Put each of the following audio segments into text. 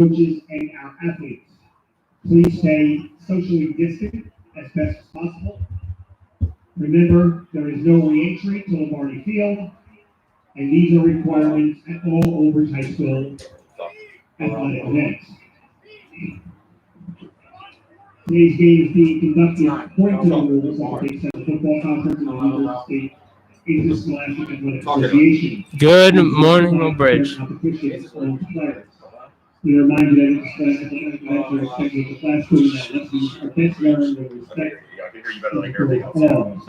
coaches, and our athletes. Please stay socially distant as best as possible. Remember, there is no re-entry to Lombardi Field, and these are requirements at all OBHS High School athletic events. Today's game is being conducted according to the rules of the Big South Football Conference and the University State Interscholastic Athletic Association. Good morning, Old Bridge. We remind you that interscholastic athletics are expected to classroom that lessons are best learned with respect. All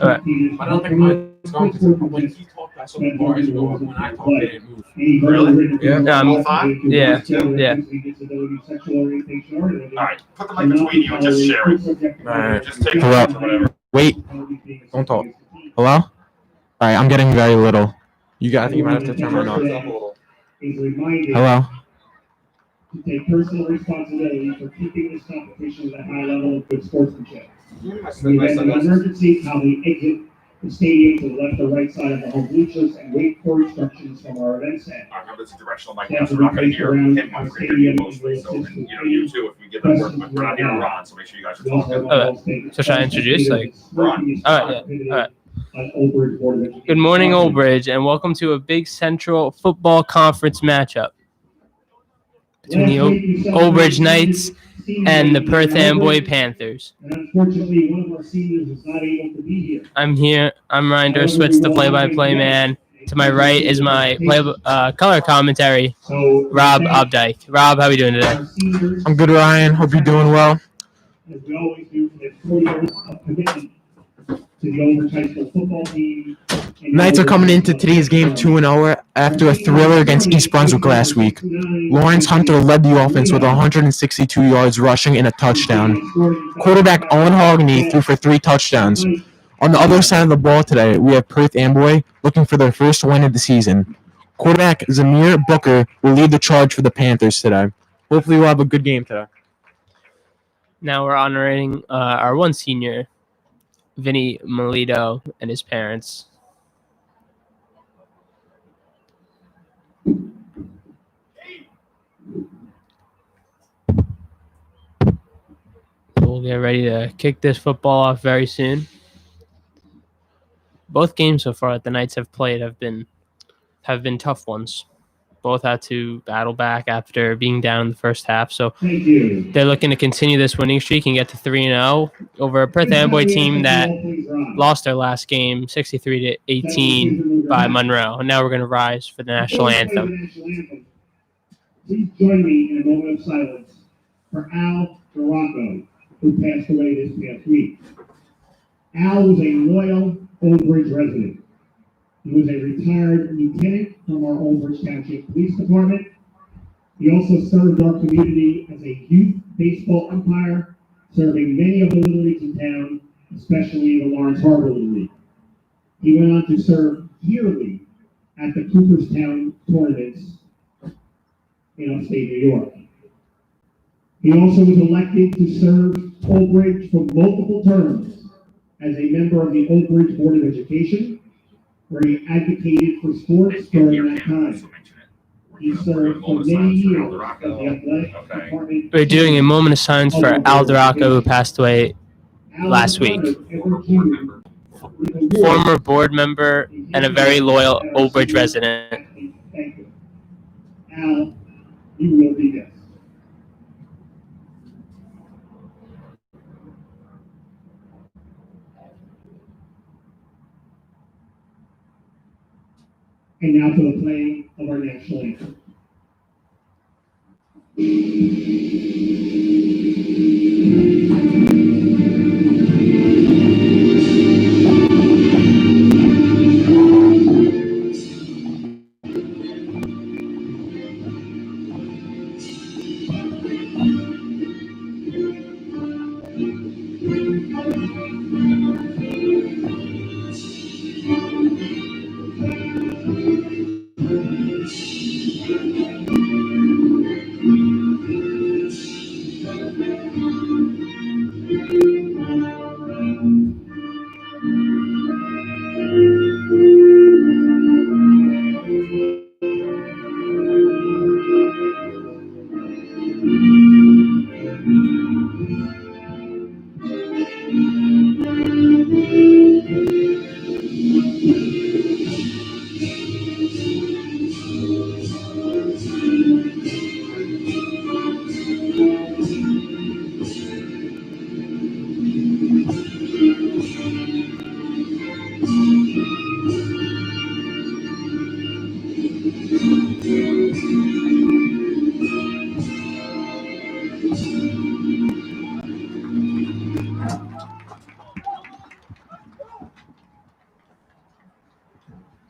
right. I don't think mine's going to. When he talked, I saw the bars go up. When I talked, they didn't move. Really? Yeah. Yeah. Alright, put the mic between you and just share it. Alright. Just take it Hello. or whatever. Wait, don't talk. Hello? All right, I'm getting very little. You guys, I think you might have to turn mine off. Hello? To take personal responsibility for keeping this competition at a high level of good sportsmanship. In the event of an emergency, kindly exit the stadium to the left or right side of the home bleachers and wait for instructions from our event staff. I remember it's a directional mic, so we're not going to hear him. We're going to hear you mostly. So, you too, if we give them work, but we're not hearing Ron, so make sure you guys are talking. So should I introduce? Ron. All right. Yeah. All right. Good morning, Old Bridge, and welcome to a Big Central Football Conference matchup between the Old Bridge Knights and the Perth Amboy Panthers. And unfortunately, one of our seniors is not able to be here. I'm here. I'm Ryan Dershowitz, the play-by-play man. To my right is my color commentary, Rob Updike. Rob, how are we doing today? I'm good, Ryan. Hope you're doing well. As we always do, for the 4 years of commitment to the OBHS High School football team. Knights are coming into today's game 2-0 after a thriller against East Brunswick last week. Lawrence Hunter led the offense with 162 yards rushing and a touchdown. Quarterback Owen Hogney threw for 3 touchdowns. On the other side of the ball today, we have Perth Amboy looking for their first win of the season. Quarterback Zamir Booker will lead the charge for the Panthers today. Hopefully we'll have a good game today. Now we're honoring our one senior, Vinny Melito, and his parents. We'll get ready to kick this football off very soon. Both games so far that the Knights have played have been tough ones. Both had to battle back after being down in the first half. So they're looking to continue this winning streak and get to 3-0 over a Perth Amboy team that lost their last game 63-18 by Monroe. And now we're going to rise for the national anthem. Please join me in a moment of silence for Al Dorocco, who passed away this past week. Al was a loyal Old Bridge resident. He was a retired lieutenant from our Old Bridge Township Police Department. He also served our community as a youth baseball umpire, serving many of the Little Leagues in town, especially the Lawrence Harbor Little League. He went on to serve yearly at the Cooperstown tournaments in upstate New York. He also was elected to serve Old Bridge for multiple terms as a member of the Old Bridge Board of Education, where he advocated for sports during that time. He served for many years as the athletic department. We're doing a moment of silence for Al Dorocco, who passed away last week. Former board member and a very loyal Old Bridge resident. Thank you. Al, you will be missed. And now to the playing of our national anthem.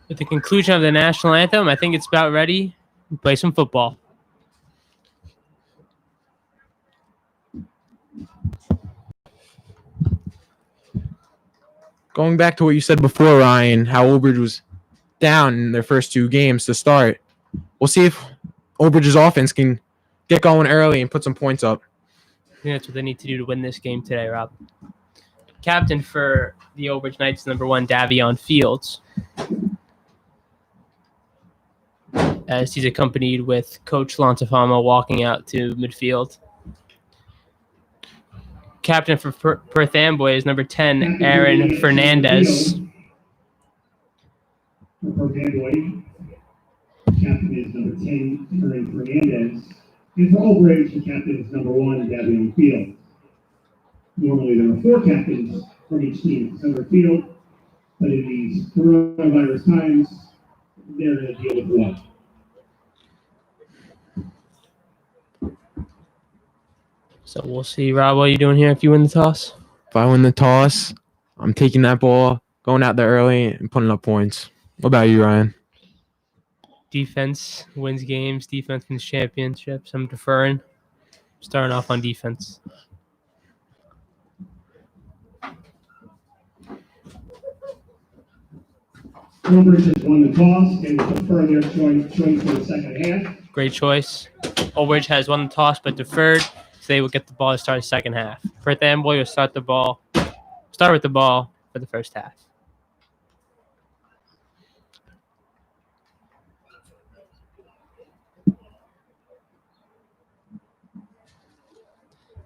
With the conclusion of the national anthem, I think it's about ready to play some football. Going back to what you said before, Ryan, how Old Bridge was down in their first two games to start. We'll see if Old Bridge's offense can get going early and put some points up. I think that's what they need to do to win this game today, Rob. Captain for the Old Bridge Knights, number 1, Davion Fields, as he's accompanied with Coach Lontafama walking out to midfield. Captain for Perth Amboy is number 10, Aaron Fernandez. For Perth Amboy, captain is number 10, Aaron Fernandez. And for Old Bridge, the captain is number 1, Davion Fields. Normally there are 4 captains from each team at center field, but in these coronavirus times, they're going to deal with 1. So we'll see, Rob, what are you doing here if you win the toss? If I win the toss, I'm taking that ball, going out there early, and putting up points. What about you, Ryan? Defense wins games. Defense wins championships. I'm deferring. Starting off on defense. Old Bridge has won the toss and will defer their choice for the second half. Great choice. Old Bridge has won the toss but deferred, so they will get the ball to start the second half. Perth Amboy will start with the ball for the first half.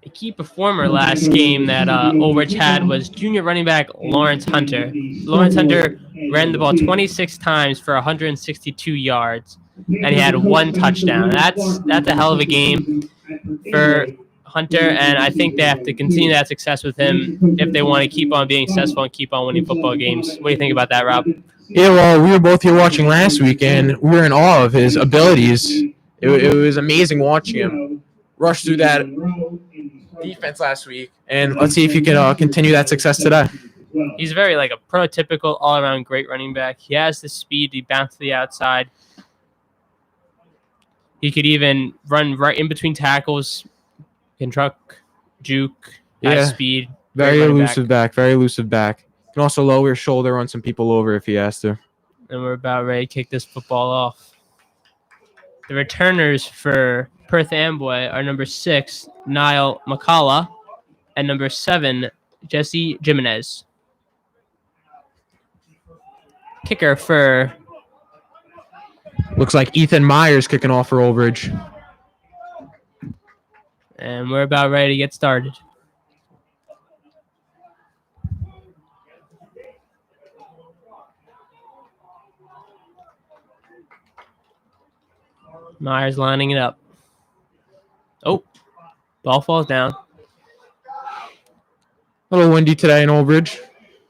A key performer last game that Old Bridge had was junior running back Lawrence Hunter. Lawrence Hunter ran the ball 26 times for 162 yards, and he had 1 touchdown. That's a hell of a game for Hunter, and I think they have to continue that success with him if they want to keep on being successful and keep on winning football games. What do you think about that, Rob? Yeah, well, we were both here watching last week, and we were in awe of his abilities. It was amazing watching him rush through that defense last week, and let's see if he can continue that success today. He's very a prototypical all-around great running back. He has the speed. He bounced to the outside. He could even run right in between tackles, can truck, juke, has speed. Very elusive back. Very elusive back. Can also lower his shoulder, run some people over if he has to. And we're about ready to kick this football off. The returners for Perth Amboy are number 6, Niall McCullough, and number 7, Jesse Jimenez. Kicker for... Looks like Ethan Myers kicking off for Old Bridge. And we're about ready to get started. Myers lining it up. Oh, ball falls down. A little windy today in Old Bridge.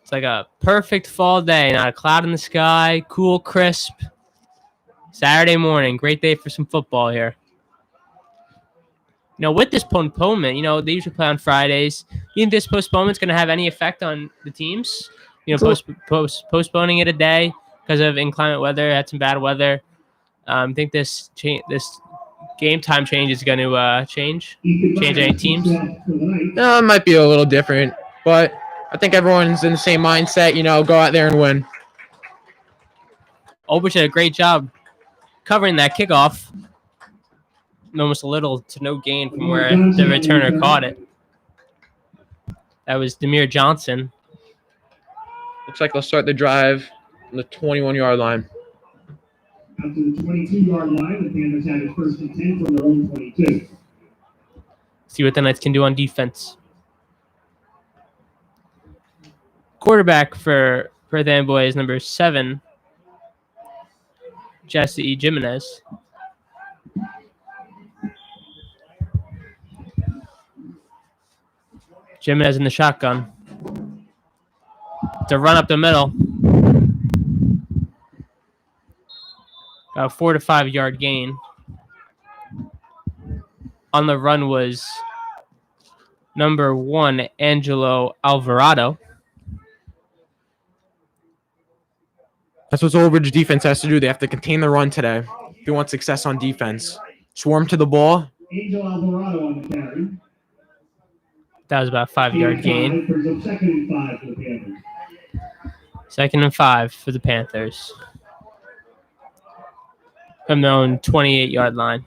It's like a perfect fall day. Not a cloud in the sky. Cool, crisp. Saturday morning. Great day for some football here. With this postponement, they usually play on Fridays. You think this postponement's going to have any effect on the teams? Postponing it a day because of inclement weather, had some bad weather. I think this game time change is going to change any teams. No, it might be a little different, but I think everyone's in the same mindset. Go out there and win. Old Bridge did a great job covering that kickoff. Almost a little to no gain from where the returner caught it. That was Demir Johnson. Looks like they'll start the drive on the 21-yard line. Out to the 22-yard line, the Panthers have it 1st and 10 from their own 22. See what the Knights can do on defense. Quarterback for Perth Amboy is number 7, Jesse Jimenez. Jimenez in the shotgun. To run up the middle. About a 4 to 5 yard gain. On the run was number 1, Angelo Alvarado. That's what Old Bridge defense has to do. They have to contain the run today if they want success on defense. Swarm to the ball. Angel Alvarado on the carry. That was about a 5-yard gain. Second and 5 for the Panthers. 2nd and 5 for the Panthers. From their own 28-yard line.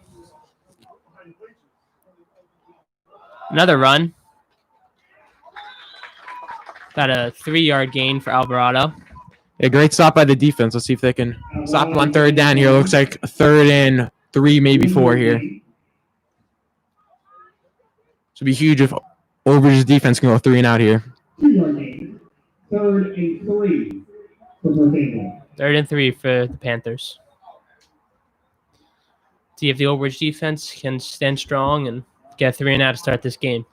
Another run. Got a 3-yard gain for Alvarado. A great stop by the defense. Let's see if they can stop on 3rd down here. Looks like 3rd and 3, maybe 4 here. This would be huge if Old Bridge's defense can go 3 and out here. 2-yard gain. 3rd and 3 for Perth Amboy. 3rd and 3 for the Panthers. See if the Old Bridge defense can stand strong and get 3 and out to start this game.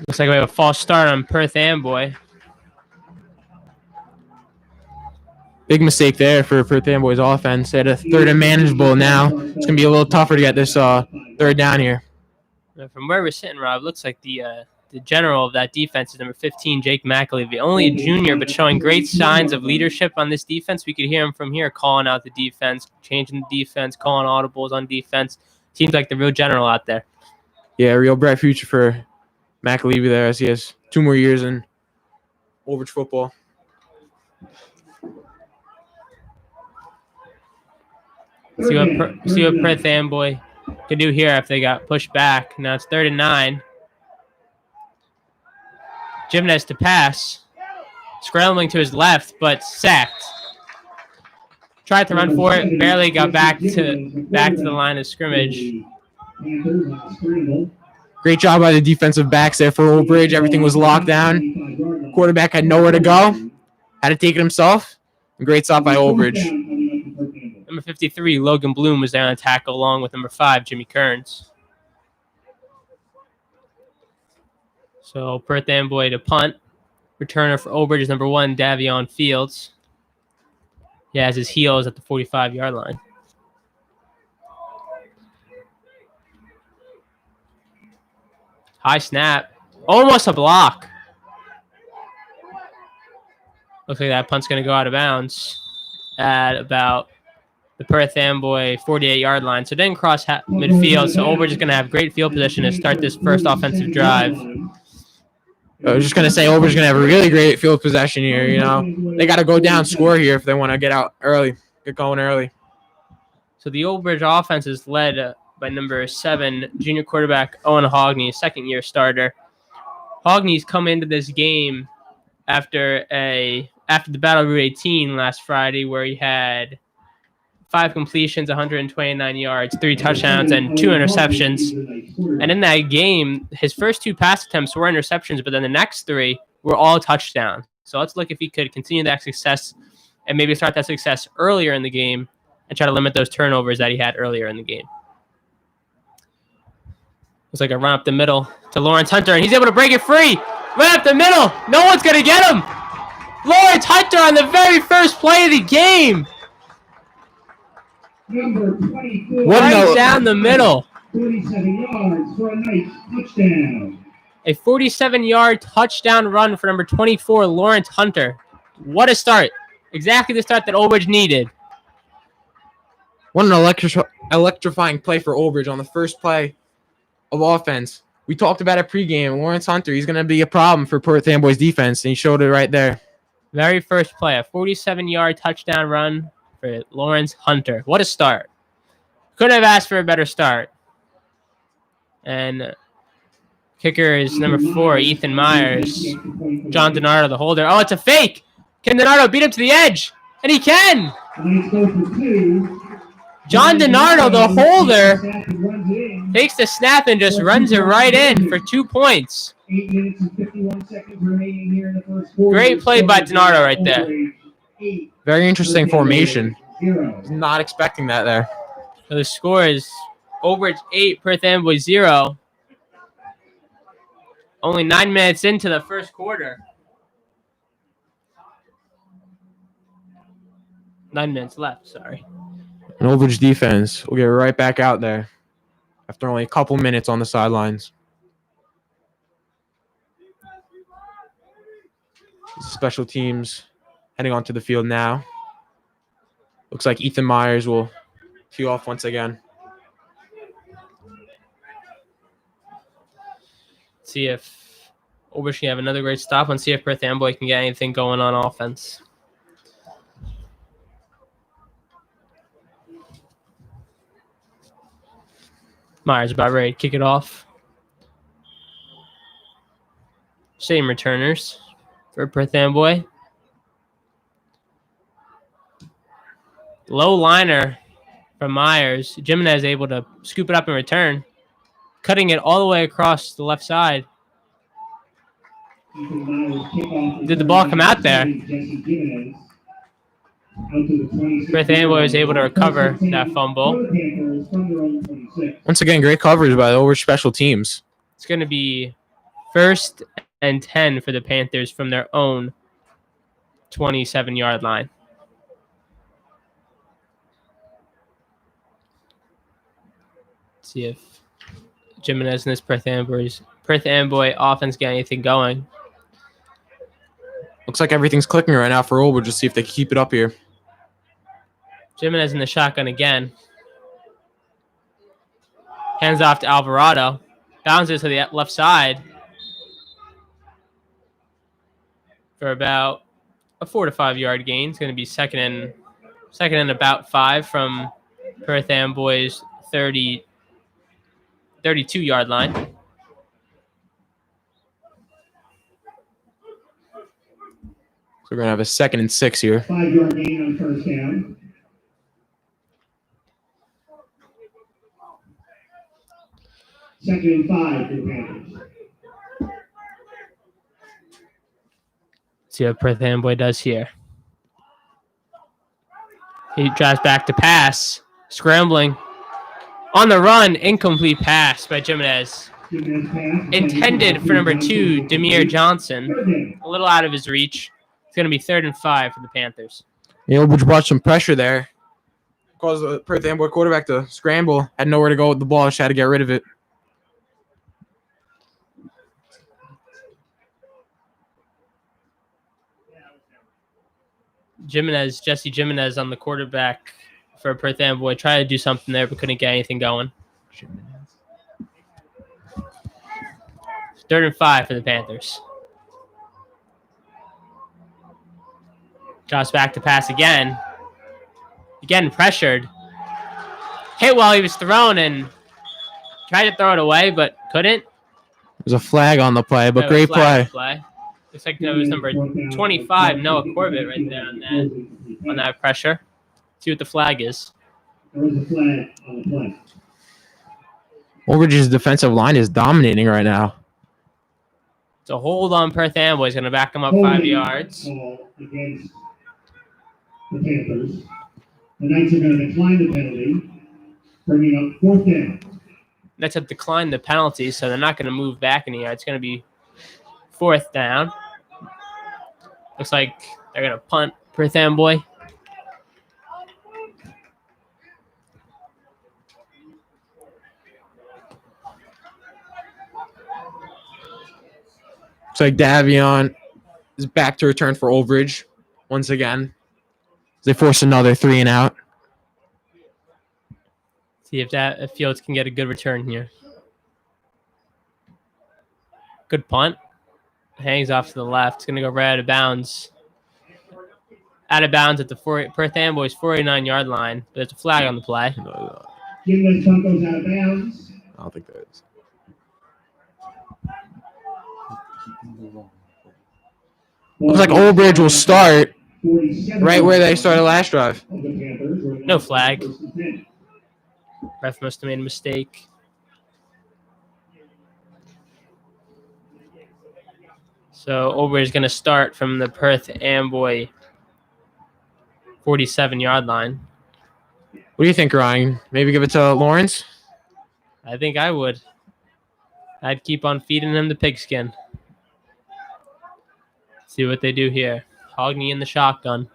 Looks like we have a false start on Perth Amboy. Big mistake there for Perth Amboy's offense. They had a 3rd and manageable now. It's going to be a little tougher to get this 3rd down here. From where we're sitting, Rob, looks like the general of that defense is number 15, Jake McAlevey. Only a junior, but showing great signs of leadership on this defense. We could hear him from here calling out the defense, changing the defense, calling audibles on defense. Seems like the real general out there. Yeah, real bright future for McAlevey there as he has 2 more years in Old Bridge football. See what Perth Amboy can do here if they got pushed back. Now it's 3rd and 9. Jimenez to pass. Scrambling to his left, but sacked. Tried to run for it, barely got back to the line of scrimmage. Great job by the defensive backs there for Old Bridge. Everything was locked down. Quarterback had nowhere to go. Had to take it himself. Great stop by Old Bridge. Number 53, Logan Bloom, was there on a tackle along with number 5, Jimmy Kearns. So Perth Amboy to punt. Returner for Old Bridge is number 1, Davion Fields. He has his heels at the 45-yard line. High snap. Almost a block. Looks like that punt's going to go out of bounds at about the Perth Amboy 48-yard line. So it didn't cross midfield, so Old Bridge is going to have great field position to start this first offensive drive. I was just going to say Old Bridge is going to have a really great field possession here. You know, they got to go down, score here if they want to get out early, get going early. So the Old Bridge offense is led by number 7, junior quarterback Owen Hogney, second-year starter. Hogney's come into this game after the Battle Route 18 last Friday, where he had 5 completions, 129 yards, 3 touchdowns, and 2 interceptions. And in that game, his first 2 pass attempts were interceptions, but then the next 3 were all touchdowns. So let's look if he could continue that success and maybe start that success earlier in the game and try to limit those turnovers that he had earlier in the game. Looks like a run up the middle to Lawrence Hunter, and he's able to break it free. Run up the middle. No one's going to get him. Lawrence Hunter on the very first play of the game. Right down the middle. 47 yards for a nice touchdown. A 47-yard touchdown run for number 24, Lawrence Hunter. What a start. Exactly the start that Old Bridge needed. What an electrifying play for Old Bridge on the first play of offense. We talked about it pregame. Lawrence Hunter, he's going to be a problem for Perth Amboy's defense, and he showed it right there. Very first play, a 47-yard touchdown run for Lawrence Hunter. What a start. Couldn't have asked for a better start. And kicker is number 4, Ethan Myers. John DiNardo, the holder. Oh, it's a fake. Can DiNardo beat him to the edge? And he can. John DiNardo, the holder, takes the snap and just runs it right in for 2 points. 8 minutes and 51 seconds remaining here in the first quarter. Great play by DiNardo right there. Very interesting formation. Not expecting that there. So the score is OBHS 8, Perth Amboy 0. Only 9 minutes into the first quarter. 9 minutes left, sorry. And OBHS defense will get right back out there after only a couple minutes on the sidelines. Special teams heading onto the field now. Looks like Ethan Myers will tee off once again. See if OBHS can have another great stop and see if Perth Amboy can get anything going on offense. Myers about ready to kick it off. Same returners for Perth Amboy. Low liner from Myers. Jimenez able to scoop it up and return. Cutting it all the way across the left side. Did the ball come out there? Perth Amboy was able to recover that fumble. Once again, great coverage by the OBHS special teams. It's going to be 1st and 10 for the Panthers from their own 27-yard line. Let's see if Jimenez and this Perth Amboy offense get anything going. Looks like everything's clicking right now for OBHS. Just see if they can keep it up here. Jimenez in the shotgun again. Hands off to Alvarado. Bounces to the left side for about a 4 to 5 yard gain. It's going to be second and about 5 from Perth Amboy's 32-yard line. So we're going to have a 2nd and 6 here. 5-yard gain on first down. Second and 5 for the Panthers. See what Perth Amboy does here. He drives back to pass. Scrambling. On the run, incomplete pass by Jimenez. Intended for number 2, Demir Johnson. A little out of his reach. It's going to be 3rd and 5 for the Panthers. OBHS brought some pressure there. Caused the Perth Amboy quarterback to scramble. Had nowhere to go with the ball. Just had to get rid of it. Jesse Jimenez on the quarterback for Perth Amboy. Tried to do something there, but couldn't get anything going. 3rd and 5 for the Panthers. Drops back to pass again. Again, pressured. Hit while he was thrown and tried to throw it away, but couldn't. There's a flag on the play, but great play. Looks like that was number 25, Noah Corbett, right there on that pressure. See what the flag is. There was a flag on the play. OBHS's defensive line is dominating right now. It's a hold on Perth Amboy. He's going to back him up 5 yards. Against the Panthers. The Knights are going to decline the penalty, bringing up 4th down. Knights have declined the penalty, so they're not going to move back any yards. It's going to be 4th down. Looks like they're going to punt Perth Amboy. Looks like Davion is back to return for OBHS once again. They force another 3 and out. See if Fields can get a good return here. Good punt. Hangs off to the left. It's going to go right out of bounds. Out of bounds at the Perth Amboy's 49-yard line. But there's a flag on the play. Jimenez punt goes out of bounds. I don't think there is. Looks like Old Bridge will start right where they started last drive. No flag. Ref must have made a mistake. So Old is going to start from the Perth Amboy 47-yard line. What do you think, Ryan? Maybe give it to Lawrence? I think I would. I'd keep on feeding him the pigskin. See what they do here. Hogney in the shotgun.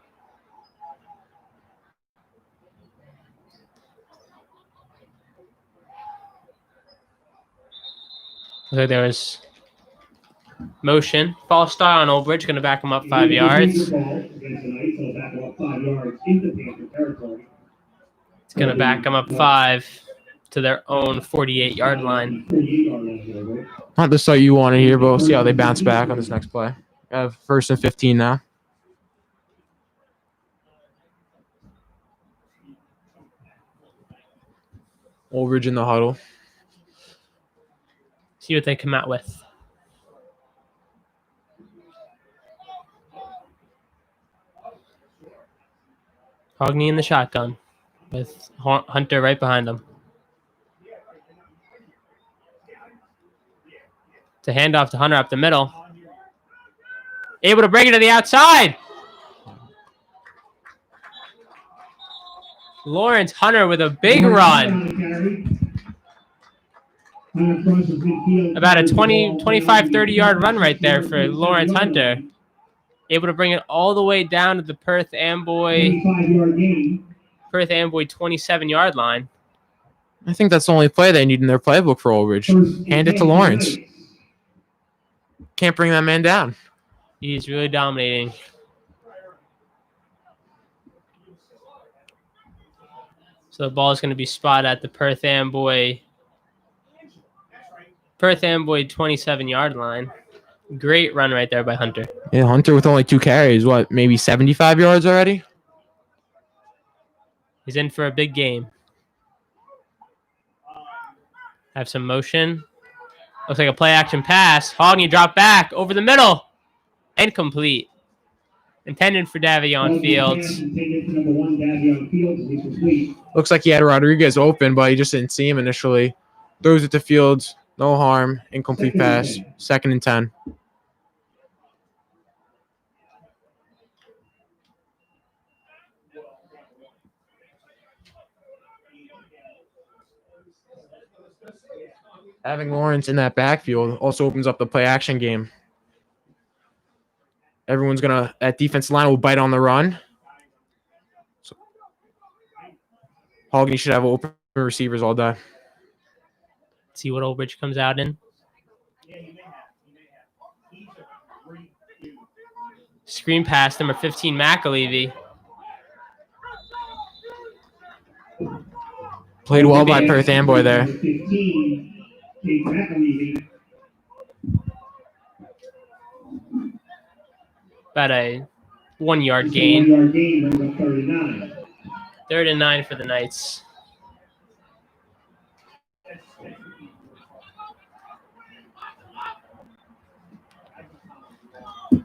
So there was motion. False start on Old Bridge. Going to back him up 5 yards. It's going to back them up 5 to their own 48-yard line. Not the start you wanted here, but we'll see how they bounce back on this next play. First and 15 now. Old Bridge in the huddle. See what they come out with. Hogney in the shotgun with Hunter right behind him. It's a handoff to Hunter up the middle. Able to bring it to the outside. Lawrence Hunter with a big run. About a 25, 30-yard run right there for Lawrence Hunter. Able to bring it all the way down to the Perth Amboy 27-yard line. I think that's the only play they need in their playbook for Old Bridge. Hand it to Lawrence. Can't bring that man down. He's really dominating. So the ball is going to be spotted at the Perth Amboy 27-yard line. Great run right there by Hunter. Yeah, Hunter with only 2 carries. What, maybe 75 yards already? He's in for a big game. Have some motion. Looks like a play-action pass. Hogney dropped back over the middle. Incomplete. Intended for Davion Fields. Looks like he had Rodriguez open, but he just didn't see him initially. Throws it to Fields. No harm. Incomplete pass. 2nd and 10. Having Lawrence in that backfield also opens up the play-action game. Everyone's going to, at defensive line, will bite on the run. So, Hogney should have open receivers all day. See what Old Bridge comes out in. Screen pass, number 15, McAlevey. Played well by Perth Amboy there. About a 1-yard gain. 3rd and 9 for the Knights.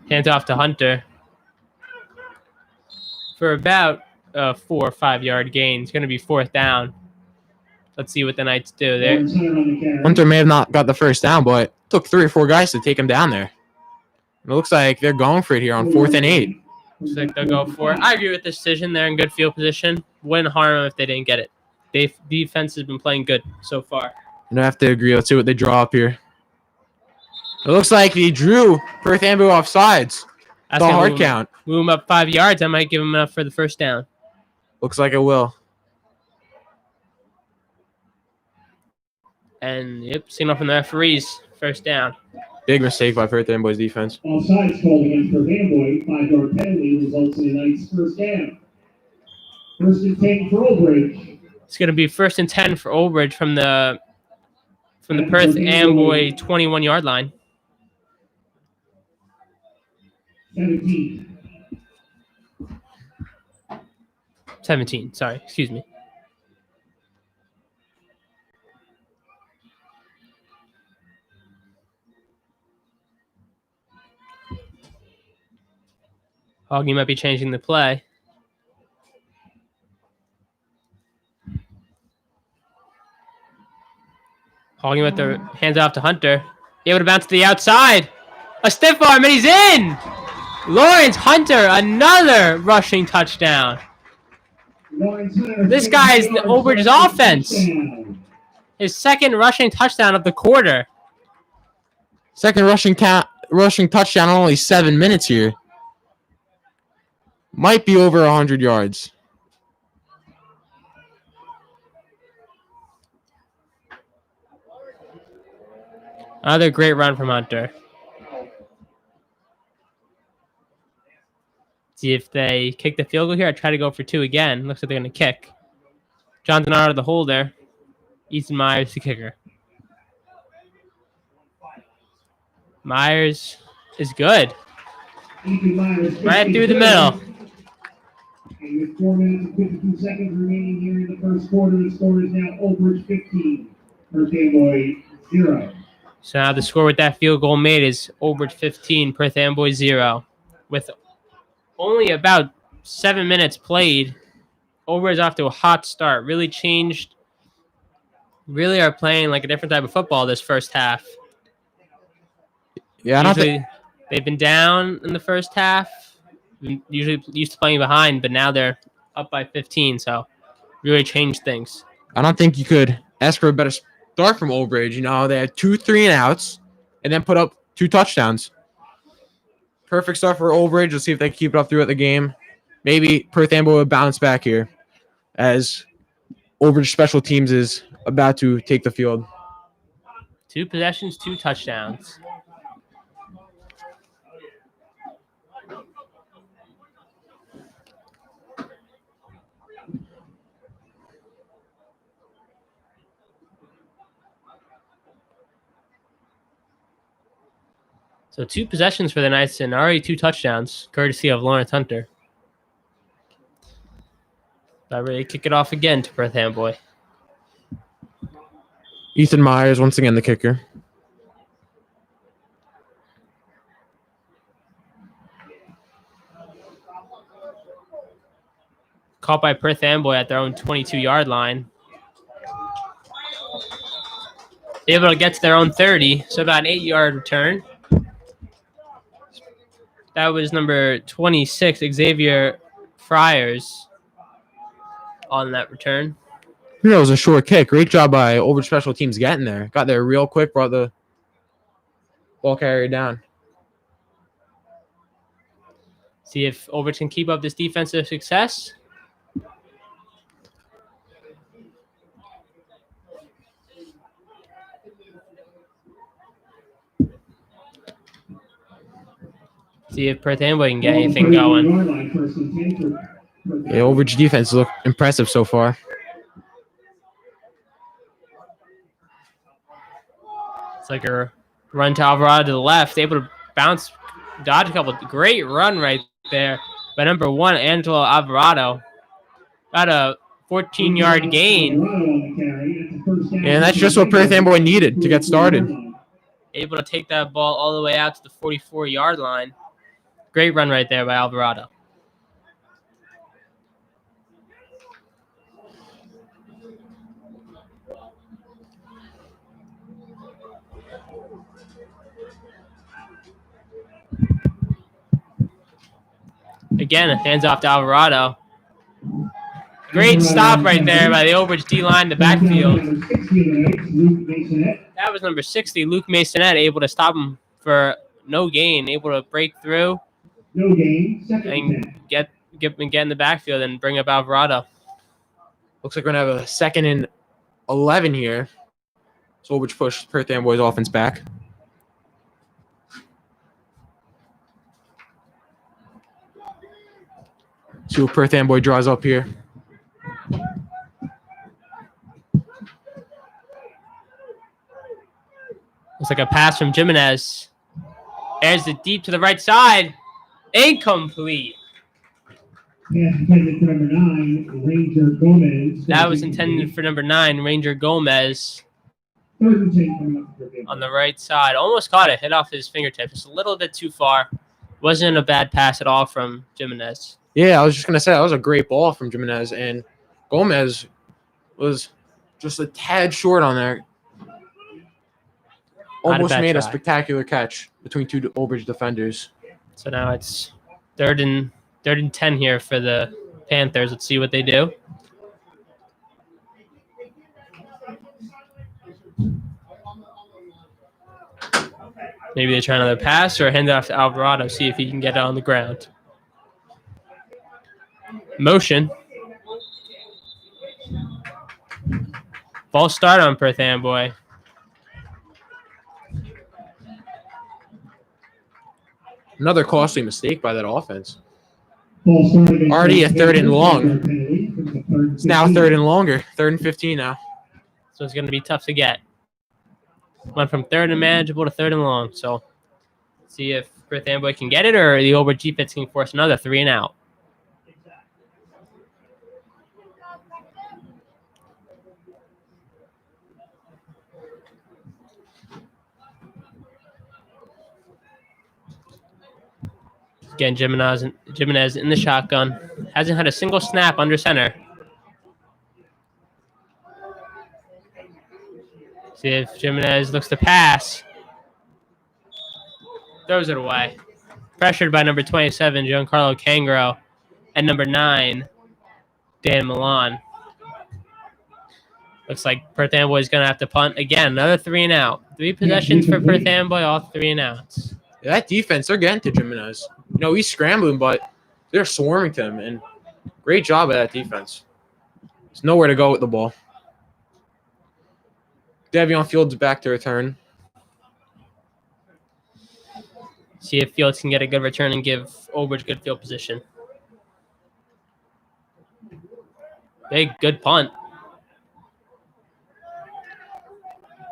Hands off to Hunter for about a 4 or 5-yard gain. It's going to be 4th down. Let's see what the Knights do there. Hunter may have not got the first down, but it took 3 or 4 guys to take him down there. It looks like they're going for it here on 4th and 8. Looks like they'll go for it. I agree with this decision. They're in good field position. Wouldn't harm them if they didn't get it. Defense has been playing good so far. I have to agree. Let's see what they draw up here. It looks like he drew Perth Amboy off sides. That's the hard count. Move him up 5 yards. I might give him enough for the first down. Looks like it will. And, yep, signal from the referees. First down. Big mistake by Perth Amboy's defense. Offsides called against Perth Amboy. 5-yard penalty results in the Knights' first down. 1st and 10 for Old Bridge. It's going to be 1st and 10 for Old Bridge from the Perth Amboy 21-yard line. 17, sorry, excuse me. Hoggy might be changing the play. Hoggy with the hands off to Hunter. Able to bounce to the outside. A stiff arm, and he's in! Lawrence Hunter, another rushing touchdown. This guy is over his offense. His second rushing touchdown of the quarter. Second rushing touchdown in only 7 minutes here. Might be over 100 yards. Another great run from Hunter. See if they kick the field goal here. I try to go for 2 again. Looks like they're going to kick. Jonathan out of the hole there. Ethan Myers, the kicker. Myers is good. Right through the middle. And with 4 minutes and 52 seconds remaining here in the first quarter, the score is now OBHS 15, Perth Amboy 0. So now the score with that field goal made is OBHS 15, Perth Amboy 0. With only about 7 minutes played, OBHS is off to a hot start. Really changed. Really are playing like a different type of football this first half. Yeah, I don't think they've been down in the first half. Usually used to playing behind, but now they're up by 15. So really changed things. I don't think you could ask for a better start from OBHS. You know, they had 2 3-and-outs and then put up 2 touchdowns. Perfect start for OBHS. Let's see if they keep it up throughout the game. Maybe Perth Amboy will bounce back here as OBHS special teams is about to take the field. 2 possessions, 2 touchdowns. So 2 possessions for the Knights and already 2 touchdowns, courtesy of Lawrence Hunter. Not really kick it off again to Perth Amboy. Ethan Myers, once again, the kicker. Caught by Perth Amboy at their own 22-yard line. Able to get to their own 30, so about an 8-yard return. That was number 26, Xavier Friars, on that return. That was a short kick. Great job by OBHS special teams getting there. Got there real quick, brought the ball carrier down. See if OBHS can keep up this defensive success. See if Perth Amboy can get anything going. Yeah, OBHS defense look impressive so far. It's like a run to Alvarado to the left, able to bounce, dodge a couple. Great run right there by number 1, Angelo Alvarado. Got a 14-yard gain. And that's just what Perth Amboy needed to get started. Able to take that ball all the way out to the 44-yard line. Great run right there by Alvarado. Again, hands off to Alvarado. Great stop right there by the OBHS D-line in the backfield. That was number 60, Luke Masonette, able to stop him for no gain, able to break through and get in the backfield and bring up Alvarado. Looks like we're going to have a 2nd and 11 here. So OBHS pushed Perth Amboy's offense back. See what Perth Amboy draws up here. Looks like a pass from Jimenez. Airs it deep to the right side. Incomplete. Intended for number 9, Ranger Gomez. That was intended for number 9, Ranger Gomez. 3rd and 10 coming up for him. On the right side. Almost caught it. Hit off his fingertips. Just a little bit too far. Wasn't a bad pass at all from Jimenez. Yeah, I was just going to say that was a great ball from Jimenez, and Gomez was just a tad short on there. Almost made a spectacular catch between two Oldbridge defenders. So now it's third and 10 here for the Panthers. Let's see what they do. Maybe they try another pass or hand it off to Alvarado, see if he can get it on the ground. Motion. False start on Perth Amboy. Another costly mistake by that offense. Already a third and long. It's now third and longer. 3rd and 15 now. So it's going to be tough to get. Went from 3rd and manageable to 3rd and long. So see if Perth Amboy can get it or the Oldbridge defense can force another 3 and out. Again, Jimenez in the shotgun. Hasn't had a single snap under center. See if Jimenez looks to pass. Throws it away. Pressured by number 27, Giancarlo Cangro, and number 9, Dan Milan. Looks like Perth Amboy is going to have to punt again. Another 3 and out. 3 possessions for Perth Amboy, all 3 and outs. Yeah, that defense, they're getting to Jimenez. You know, he's scrambling, but they're swarming to him. And great job of that defense. There's nowhere to go with the ball. Davion Fields back to return. See if Fields can get a good return and give Oldbridge good field position. Big, good punt.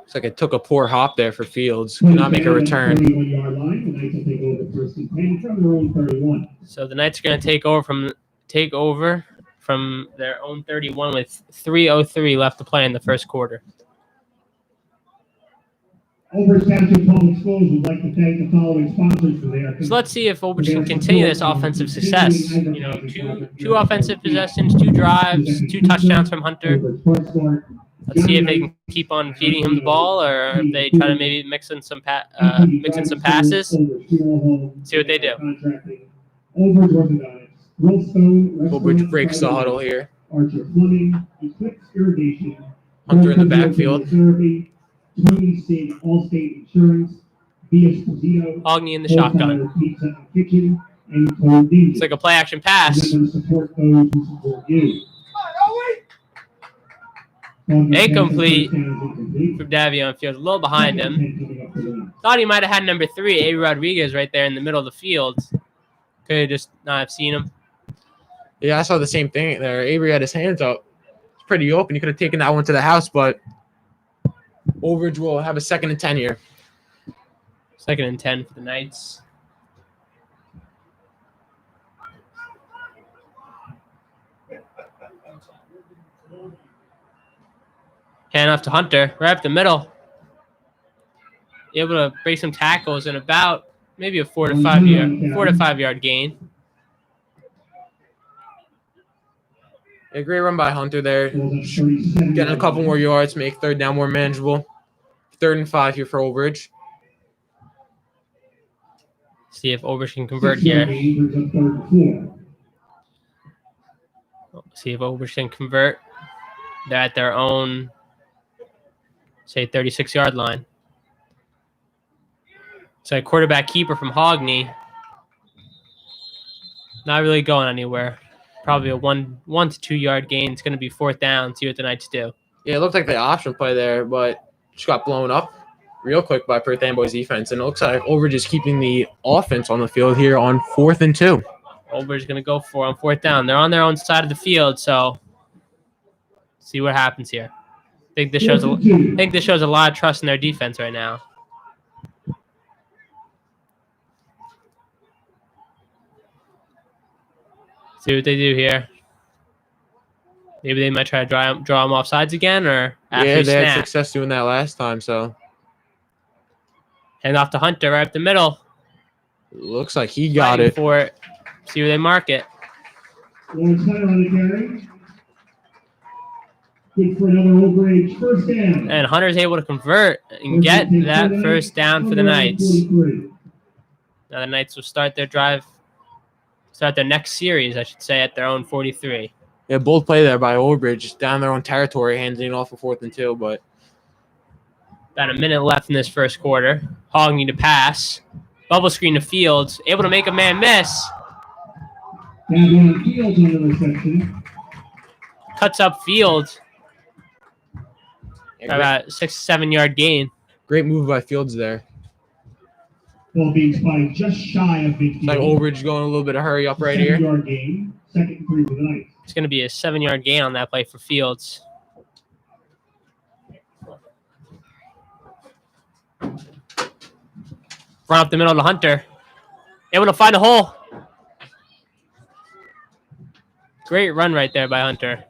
Looks like it took a poor hop there for Fields. Could not make a return. So the Knights are going to take over from their own 31 with 3:03 left to play in the first quarter. Oldbridge Township Public Schools would like to thank the following sponsors for their. So let's see if Oldbridge can continue this offensive success. You know, two offensive possessions, 2 drives, 2 touchdowns from Hunter. Let's see if they can keep on feeding him the ball, or if they try to maybe mix in some passes. See what they do. Oldbridge breaks the huddle here. Hunter in the backfield. Ogni in the shotgun. It's like a play action pass. Incomplete from Davion Fields, a little behind him. Thought he might have had number 3, A. Rodriguez, right there in the middle of the field. Could have just not have seen him. Yeah, I saw the same thing there. Avery had his hands up. It's pretty open. He could have taken that one to the house, but Oldbridge will have a 2nd and 10 here. 2nd and 10 for the Knights. Hand off to Hunter, right up the middle. Able to break some tackles and about maybe a 4 to 5 yard gain. A great run by Hunter there. Getting a couple more yards, make 3rd down more manageable. 3rd and 5 here for Oldbridge. See if Oldbridge can convert here. See if Oldbridge can convert. They're at their own, say, 36-yard line. So a quarterback keeper from Hogney. Not really going anywhere. Probably a 1 to 2 yard gain. It's going to be 4th down. See what the Knights do. Yeah, it looked like the option play there, but just got blown up real quick by Perth Amboy's defense. And it looks like Oldbridge is keeping the offense on the field here on 4th and 2. Oldbridge is going to go for on 4th down. They're on their own side of the field, so see what happens here. I think this shows a lot of trust in their defense right now. See what they do here. Maybe they might try to draw them off sides again, or after yeah, they snap. had success doing that last time. So hand off to Hunter right up the middle. Looks like he got Fighting it. for it. See where they mark it. Lawrence Hunter on the carry. Good for another OBHS first down. And Hunter's able to convert and get that first down for the Knights. Now the Knights will start their next series, I should say, at their own 43. Yeah, both play there by Overbridge, down their own territory, handing it off for 4th and 2, but About a minute left in this first quarter. Hogging to pass. Bubble screen to Fields. Able to make a man miss. Now Fields on the reception. Cuts up Fields. About 6 to 7 yard gain. great move by Fields there. Ball being spotted just shy of midfield. It's like Overbridge going a little bit of hurry up right here. 7-yard gain. 2nd and 3 for the Knights. It's going to be a 7 yard gain on that play for Fields. Run up the middle to Hunter. Able to find a hole. Great run right there by Hunter.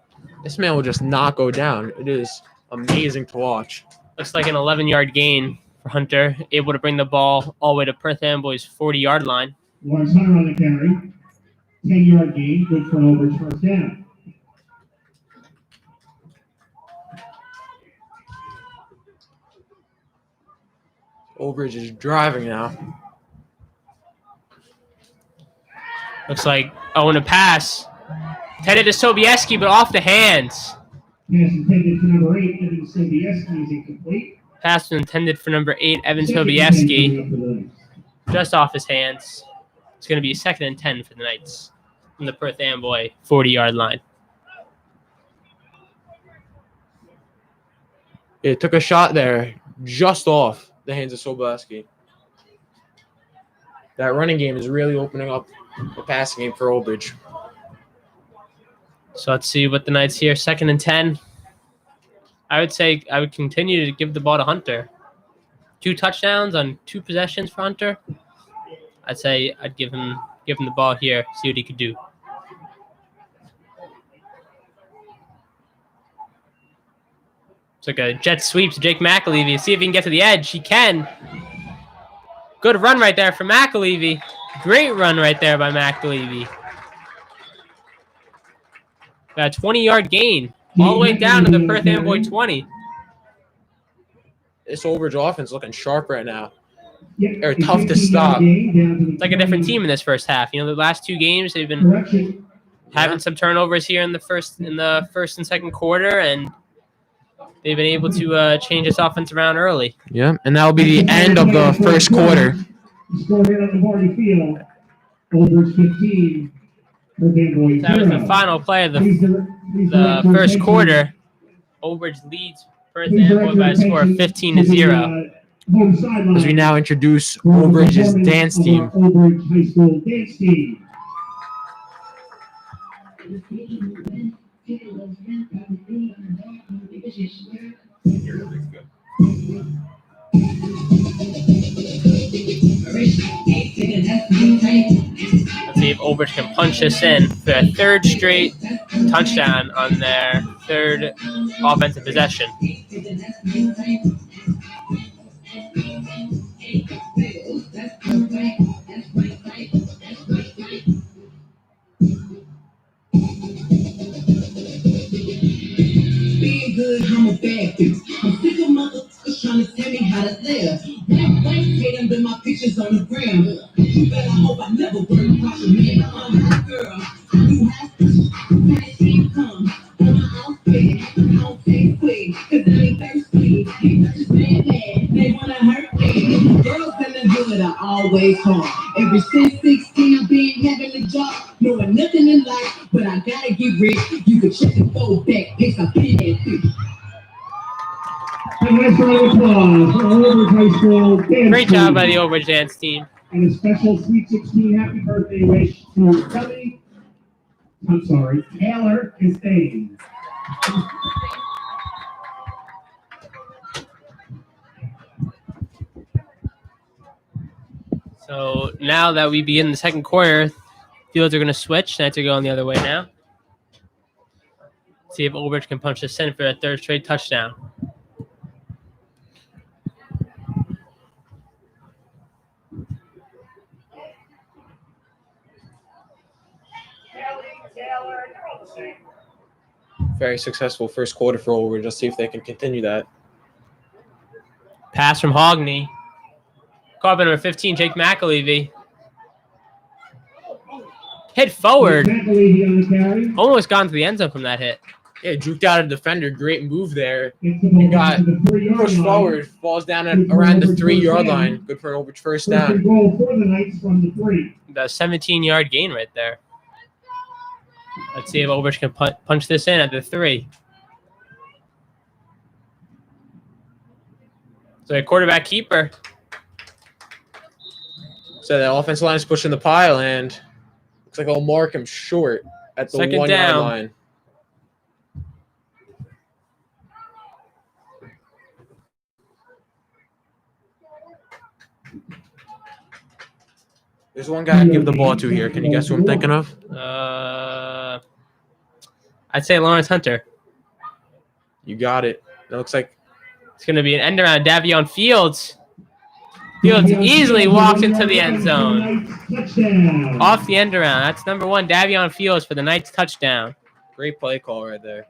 This man will just not go down. It is amazing to watch. Looks like an 11 yard gain for Hunter. Able to bring the ball all the way to Perth Amboy's 40-yard line. Lawrence Hunter on the carry. 10-yard gain. Good for an Overbridge first down. Overbridge is driving now. Looks like Owen to pass. Headed to Sobieski, but off the hands. Pass intended for number 8, Evan Sobieski is incomplete. Pass intended for number 8, Evan 2nd and 10 Sobieski. coming up for the Knights. Just off his hands. It's going to be 2nd and 10 for the Knights from the Perth Amboy 40-yard line. It took a shot there, just off the hands of Sobieski. That running game is really opening up the passing game for Overbridge. So let's see what the Knights here. 2nd and 10. I would say I would continue to give the ball to Hunter. 2 touchdowns on 2 possessions for Hunter. I'd say I'd give him the ball here, see what he could do. It's like a jet sweep to Jake McAlevey. See if he can get to the edge. He can. Good run right there for McAlevey. Great run right there by McAlevey. Got a 20-yard gain all the way down to the Perth Amboy 20. This Overbridge offense looking sharp right now. Yep. They're tough to stop. It's like a different team in this first half. You know, the last 2 games they've been Correction. having some turnovers here in the first and 2nd quarter, and they've been able to change this offense around early. Yeah, and that'll be the end of the first quarter. Score hit on the party field. Overbridge 15. Perth Amboy That was 0. the final play of Please the direct your first attention- quarter. Overbridge leads Perth please direct Amboy your by a score of attention 15 to to the, 0. home sideline As we now introduce for the Overbridge's performance dance of team. our Overbridge High School dance team. Let's see if Overbridge can punch this in for their 3rd straight touchdown on their 3rd offensive possession. Being good, I'm a bad bitch. I'm sick of motherfuckers trying to tell me how to live. Black white hate them, but my pictures on the gram. You better hope I never work across your man. I'm a hot girl. You have to. Fast income. On my outfit. I don't take quick. Cause I ain't thirsty. Ain't just bad. They wanna hurt me. Girls in the hood are always hard. Ever since 16, I've been having a job. Knowing nothing in life, but I gotta get rich. You can check the fold back. Pics I've been that bitch. A nice round of applause for Overbridge High School dance Great job team. by the Overbridge dance team. And a special Sweet 16 happy birthday wish to Taylor Castaigne. So now that we begin the 2nd quarter, fields are going to switch. Knights are going the other way now. See if Overbridge can punch this in for a 3rd straight touchdown. Very successful first quarter for Old Just see if they can continue that. Pass from Hogney. Caught by number 15, Jake McAlevey. Hit forward. McAlevey on the carry. Almost gone to the end zone from that hit. Yeah, juked out a defender. Great move there. Gets the ball He back got to the 3-yard pushed line. forward, falls down at around the 3-yard line. Good for an Old first First down. and goal for the Knights from the 3. About a 17-yard gain right there. Let's see if Oberst can punch this in at the 3. So a quarterback keeper. So the offensive line is pushing the pile, and looks like they'll mark him short at the Second 1-yard down. line. There's one guy I'd give the ball to here. Can you guess who I'm thinking of? I'd say Lawrence Hunter. You got it. It looks like It's going to be an end around Davion Fields. Fields easily walks into the end zone. Touchdown. Off the end around. That's number 1, Davion Fields for the Knights touchdown. great play call right there.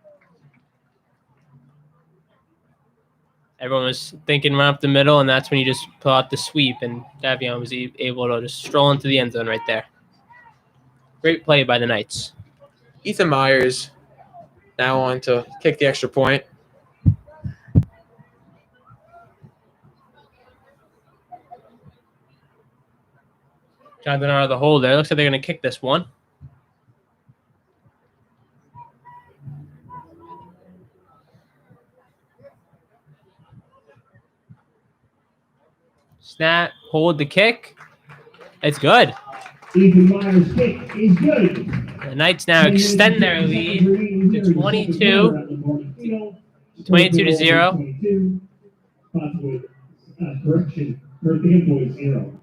Everyone was thinking run up the middle, and that's when you just pull out the sweep, and Davion was able to just stroll into the end zone right there. Great play by the Knights. Ethan Myers now on to kick the extra point. Jonathan out of the hole there. Looks like they're going to kick this one. Snap, hold the kick. It's good. Ethan Myers' kick is good. The Knights now extend their lead to 22. 22-0. Correction. Perth Amboy 0.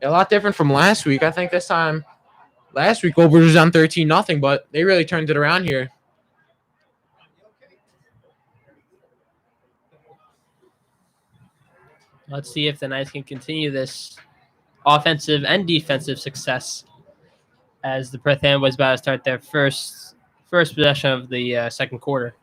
A lot different from last week. I think this time, last week, Old was down 13-0, but they really turned it around here. Let's see if the Knights can continue this offensive and defensive success as the Perth Amboy is about to start their first possession of the second quarter.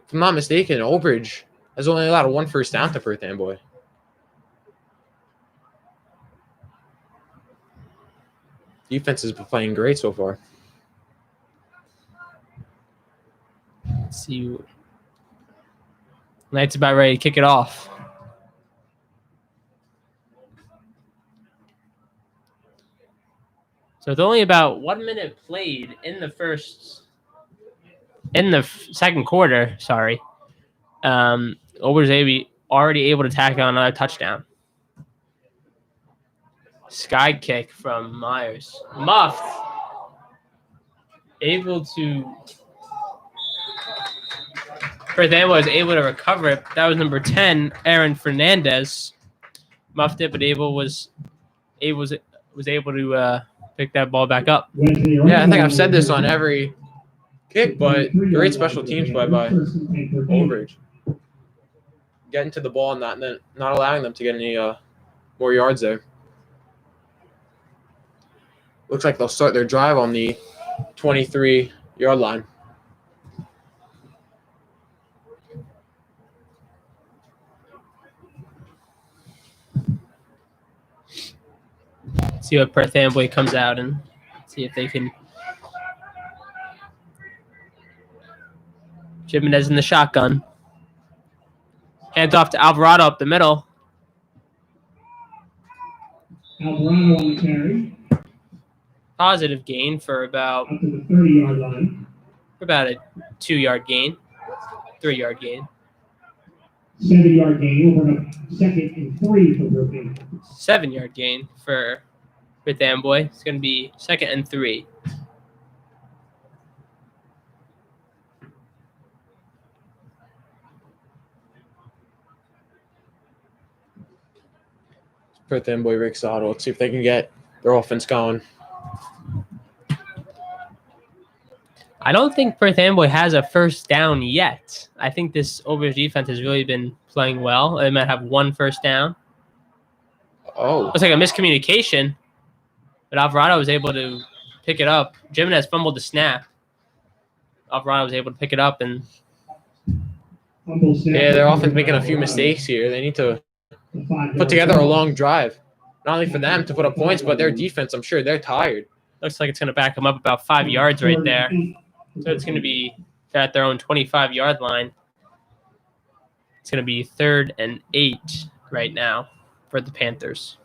If I'm not mistaken, Oldbridge has only allowed 1 first down to Perth Amboy. Defense has been playing great so far. Let's see. Knights about ready to kick it off. So it's only about 1 minute played in the second quarter. Sorry, Ober's already able to tack on another touchdown. Sky kick from Myers, muffed, able to. Perth Amboy was able to recover it. That was number 10, Aaron Fernandez. Muffed it, but was able to pick that ball back up. Yeah, I think I've said this on every kick, but great special teams play by Oldbridge. Getting to the ball and not allowing them to get any more yards there. Looks like they'll start their drive on the 23-yard line. See what Perth Amboy comes out and see if they can. Jimenez in the shotgun. Hands off to Alvarado up the middle. Alvarado on the carry. Positive gain for about Up to the 30-yard line. a 2-yard gain, 3-yard gain. 7-yard gain over a 2nd and 3 for Perth Amboy. 7-yard gain for Perth Amboy. It's going to be 2nd and 3. Perth Amboy, Rick Sotto. Let's see if they can get their offense going. I don't think Perth Amboy has a first down yet. I think this Ober's defense has really been playing well. They might have 1 first down. Oh. Looks like a miscommunication, but Alvarado was able to pick it up. Jimenez fumbled the snap. Alvarado was able to pick it up, and Yeah, their offense making a few mistakes here. They need to put together a long drive. Not only for them to put up points, but their defense, I'm sure they're tired. looks like it's going to back them up about 5 yards right there. So it's going to be at their own 25-yard line. It's going to be 3rd and 8 right now for the Panthers.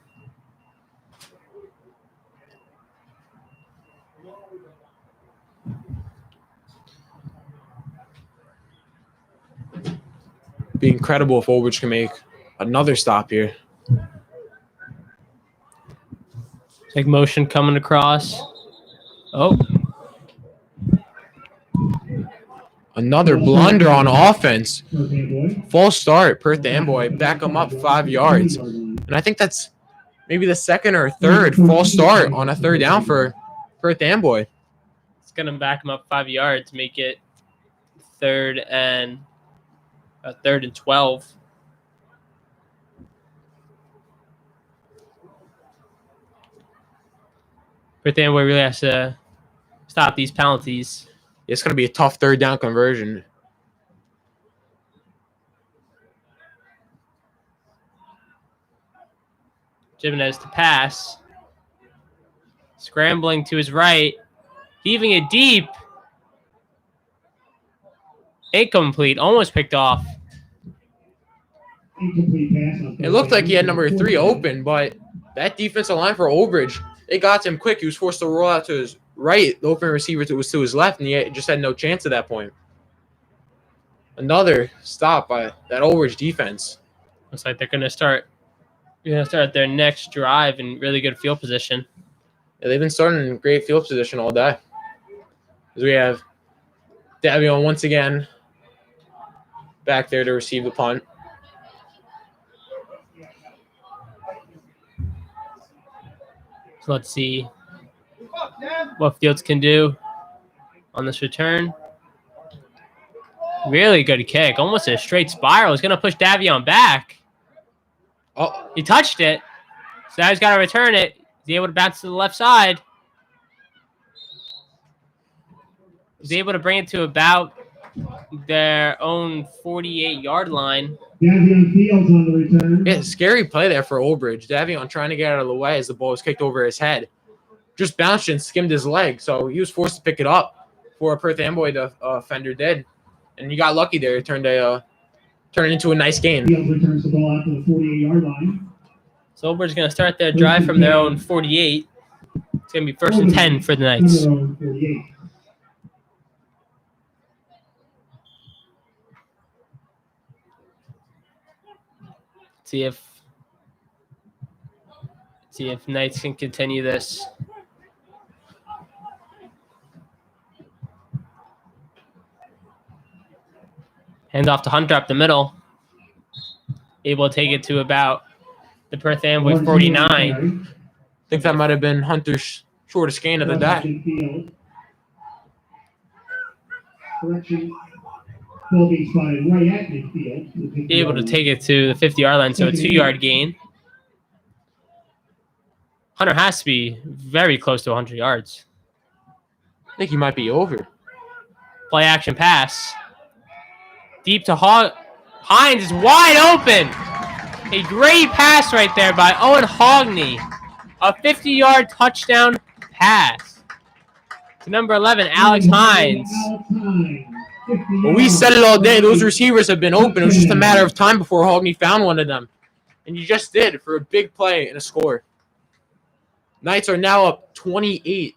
Be incredible if Old Bridge can make another stop here. Like motion coming across. Oh, Another blunder on offense. False start. Perth Amboy back them up 5 yards. And I think that's maybe the second or third false start on a 3rd down for Perth Amboy. it's going to back them up 5 yards, make it 3rd and 12. Perth Amboy really has to stop these penalties. It's going to be a tough 3rd down conversion. Jimenez to pass. Scrambling to his right. Heaving it deep. Incomplete. Almost picked off. It looked like he had number 3 open, but that defensive line for Old Bridge, they got to him quick. He was forced to roll out to his right. The open receiver was to his left, and he just had no chance at that point. Another stop by that Old Bridge defense. Looks like they're going to start their next drive in really good field position. Yeah, they've been starting in great field position all day. As we have Davion once again back there to receive the punt. So let's see what Fields can do on this return. Really good kick. Almost a straight spiral. He's going to push Davion back. Oh, He touched it. So now he's got to return it. He's able to bounce to the left side. He's able to bring it to about their own 48-yard line. Davion Fields on the return. yeah, scary play there for Old Bridge. Davion trying to get out of the way as the ball was kicked over his head. Just bounced and skimmed his leg, so he was forced to pick it up before Perth Amboy, the offender, did. And he got lucky there. It turned into a nice game. Fields returns the ball out to the 48-yard line. So Old Bridge is going to start their drive from their own 48. It's going to be 1st and 10 for the Knights. 48. See if Knights can continue this. Hands off to Hunter up the middle. Able to take it to about the Perth Amboy 49. I think that might have been Hunter's shortest gain of the day. Correction. Will be spotted right at midfield. Able to take it to the 50-yard line, so a 2-yard gain. Hunter has to be very close to 100 yards. I think he might be over. Play action pass. Deep to Hines is wide open. A great pass right there by Owen Hogney. A 50-yard touchdown pass to number 11, Alex Hines. Well, we said it all day. Those receivers have been open. It was just a matter of time before Hogney found one of them. And you just did for a big play and a score. Knights are now up 28-0,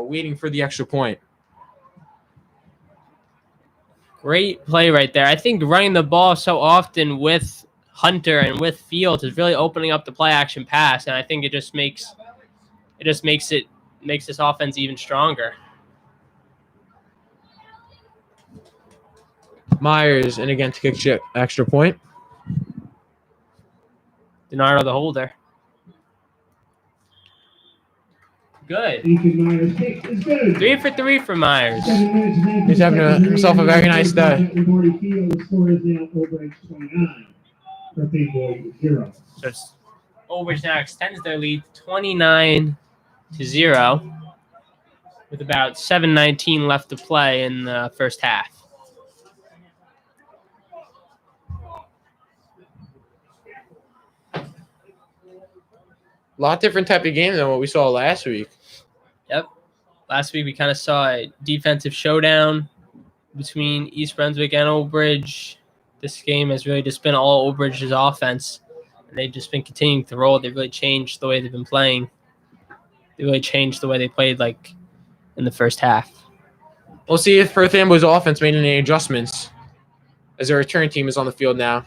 waiting for the extra point. Great play right there. I think running the ball so often with Hunter and with Fields is really opening up the play action pass, and I think it just makes this offense even stronger. Myers, and again to kick extra point. DiNardo the holder. Good. Ethan Myers kick is good. 3 for 3 for Myers. 7 minutes and 9 He's having himself a very nice day. Marty Field, the score is now over at 29. Perth Amboy 0. So it's Old Bridge now extends their lead 29-0 with about 7:19 left to play in the first half. A lot different type of game than what we saw last week. Yep. Last week we kind of saw a defensive showdown between East Brunswick and Old Bridge. This game has really just been all Old Bridge's offense, and they've just been continuing to roll. They've really changed the way they've been playing. They really changed the way they played, like, in the first half. We'll see if Perth Amboy's offense made any adjustments as their return team is on the field now.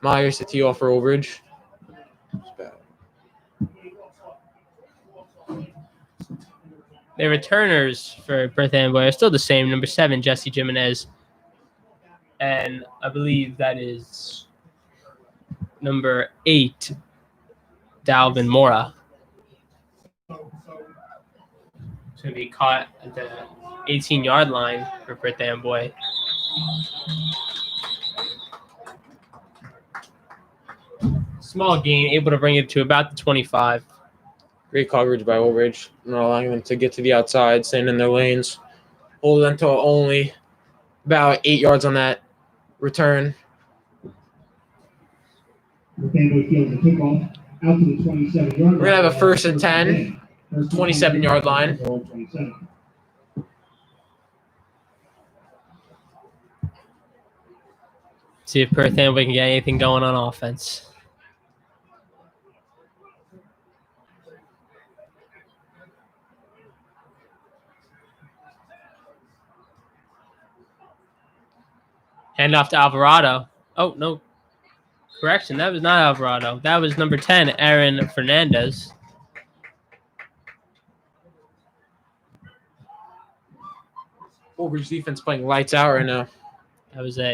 Myers to tee off for Old Bridge. Their returners for Perth Amboy are still the same. Number 7, Jesse Jimenez. And I believe that is number 8, Dalvin Mora. It's going to be caught at the 18-yard line for Perth Amboy. Small gain, able to bring it to about the 25. Great coverage by Old Bridge, not allowing them to get to the outside, staying in their lanes. Hold them to only about 8 yards on that return. Amboy fields the kickoff out to the 27-yard line. We're going to have a 1st and 10, 27-yard line. See if Perth Amboy can get anything going on offense. Hand off to Alvarado. Oh, no. Correction, that was not Alvarado. That was number 10, Aaron Fernandez. Old Bridge defense playing lights out right now. That was about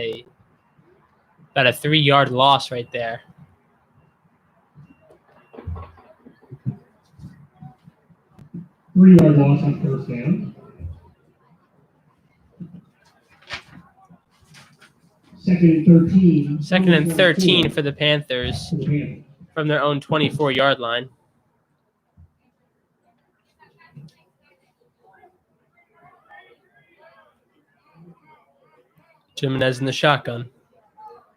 a 3-yard loss right there. Three-yard loss on first down. Second and 13 for the Panthers from their own 24-yard line. Jimenez in the shotgun.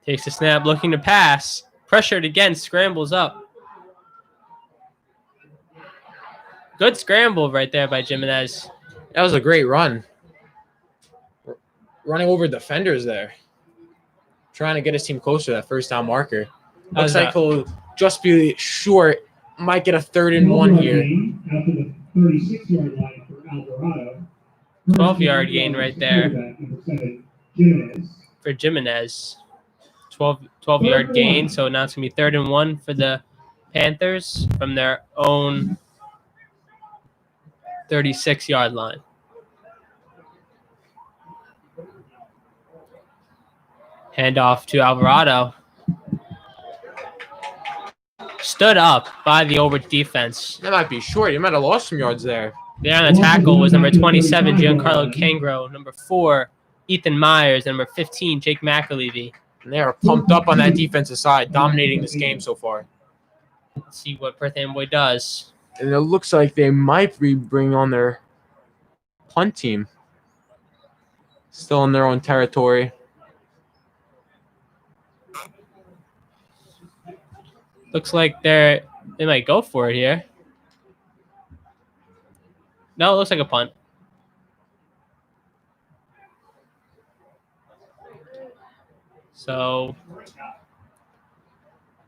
Takes the snap, looking to pass. Pressured again, scrambles up. Good scramble right there by Jimenez. That was a great run. Running over defenders there. Trying to get his team closer to that first down marker. Looks like he'll just be short. Might get a 3rd and 1 here. Out to the 36-yard line for Alvarado. 12-yard gain right there for Jimenez. 12-yard gain, so now it's going to be 3rd and 1 for the Panthers from their own 36-yard line. Handoff to Alvarado. Stood up by the Old Bridge defense. That might be short. You might have lost some yards there. There on the tackle was number 27, Giancarlo Cangro, number 4, Ethan Myers, and number 15, Jake McAlevey. And they are pumped up on that defensive side, dominating this game so far. Let's see what Perth Amboy does. And it looks like they might be bringing on their punt team. Still in their own territory. Looks like they might go for it here. No, it looks like a punt. So,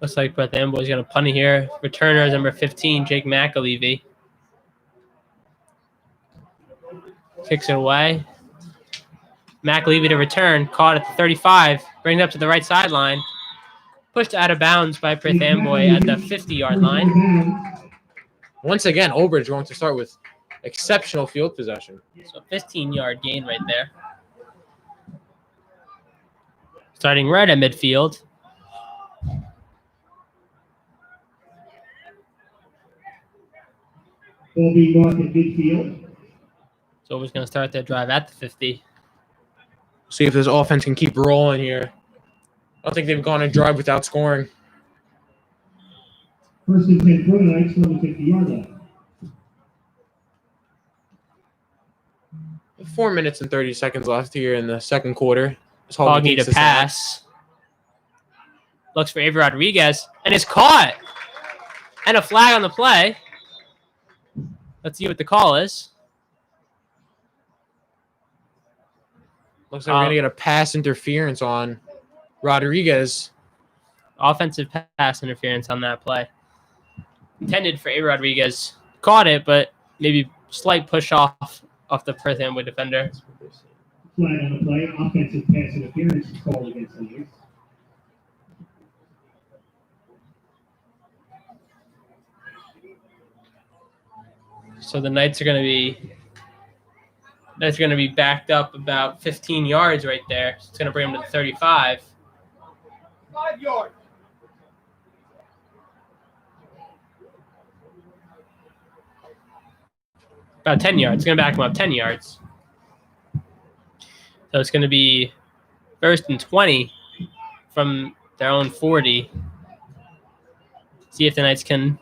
looks like Perth Amboy is going to punt it here. Returner is number 15, Jake McAlevey. Kicks it away. McAlevey to return. Caught at the 35. Brings it up to the right sideline. Pushed out of bounds by Perth Amboy at the 50-yard line. Once again, Old Bridge going to start with exceptional field possession. So 15-yard gain right there. Starting right at midfield. Will be marked at midfield. So we're going to start their drive at the 50. See if this offense can keep rolling here. don't think they've gone a drive without scoring. First and 10 for the Knights from the 50-yard line. 4 minutes and 30 seconds left here in the second quarter. Hog need a pass. Looks for Avery Rodriguez, and it's caught. And a flag on the play. Let's see what the call is. Looks like we're going to get a pass interference on Rodriguez. Offensive pass interference on that play. Intended for Avery Rodriguez. Caught it, but maybe slight push off the Perth Amboy defender. Flag on the play. Offensive pass interference is called against the Knights. So the Knights are going to be backed up about 15 yards right there. So it's going to bring them to the 35. 5 yards. About 10 yards. It's going to back them up 10 yards. So it's going to be 1st and 20 from their own 40. See if the Knights can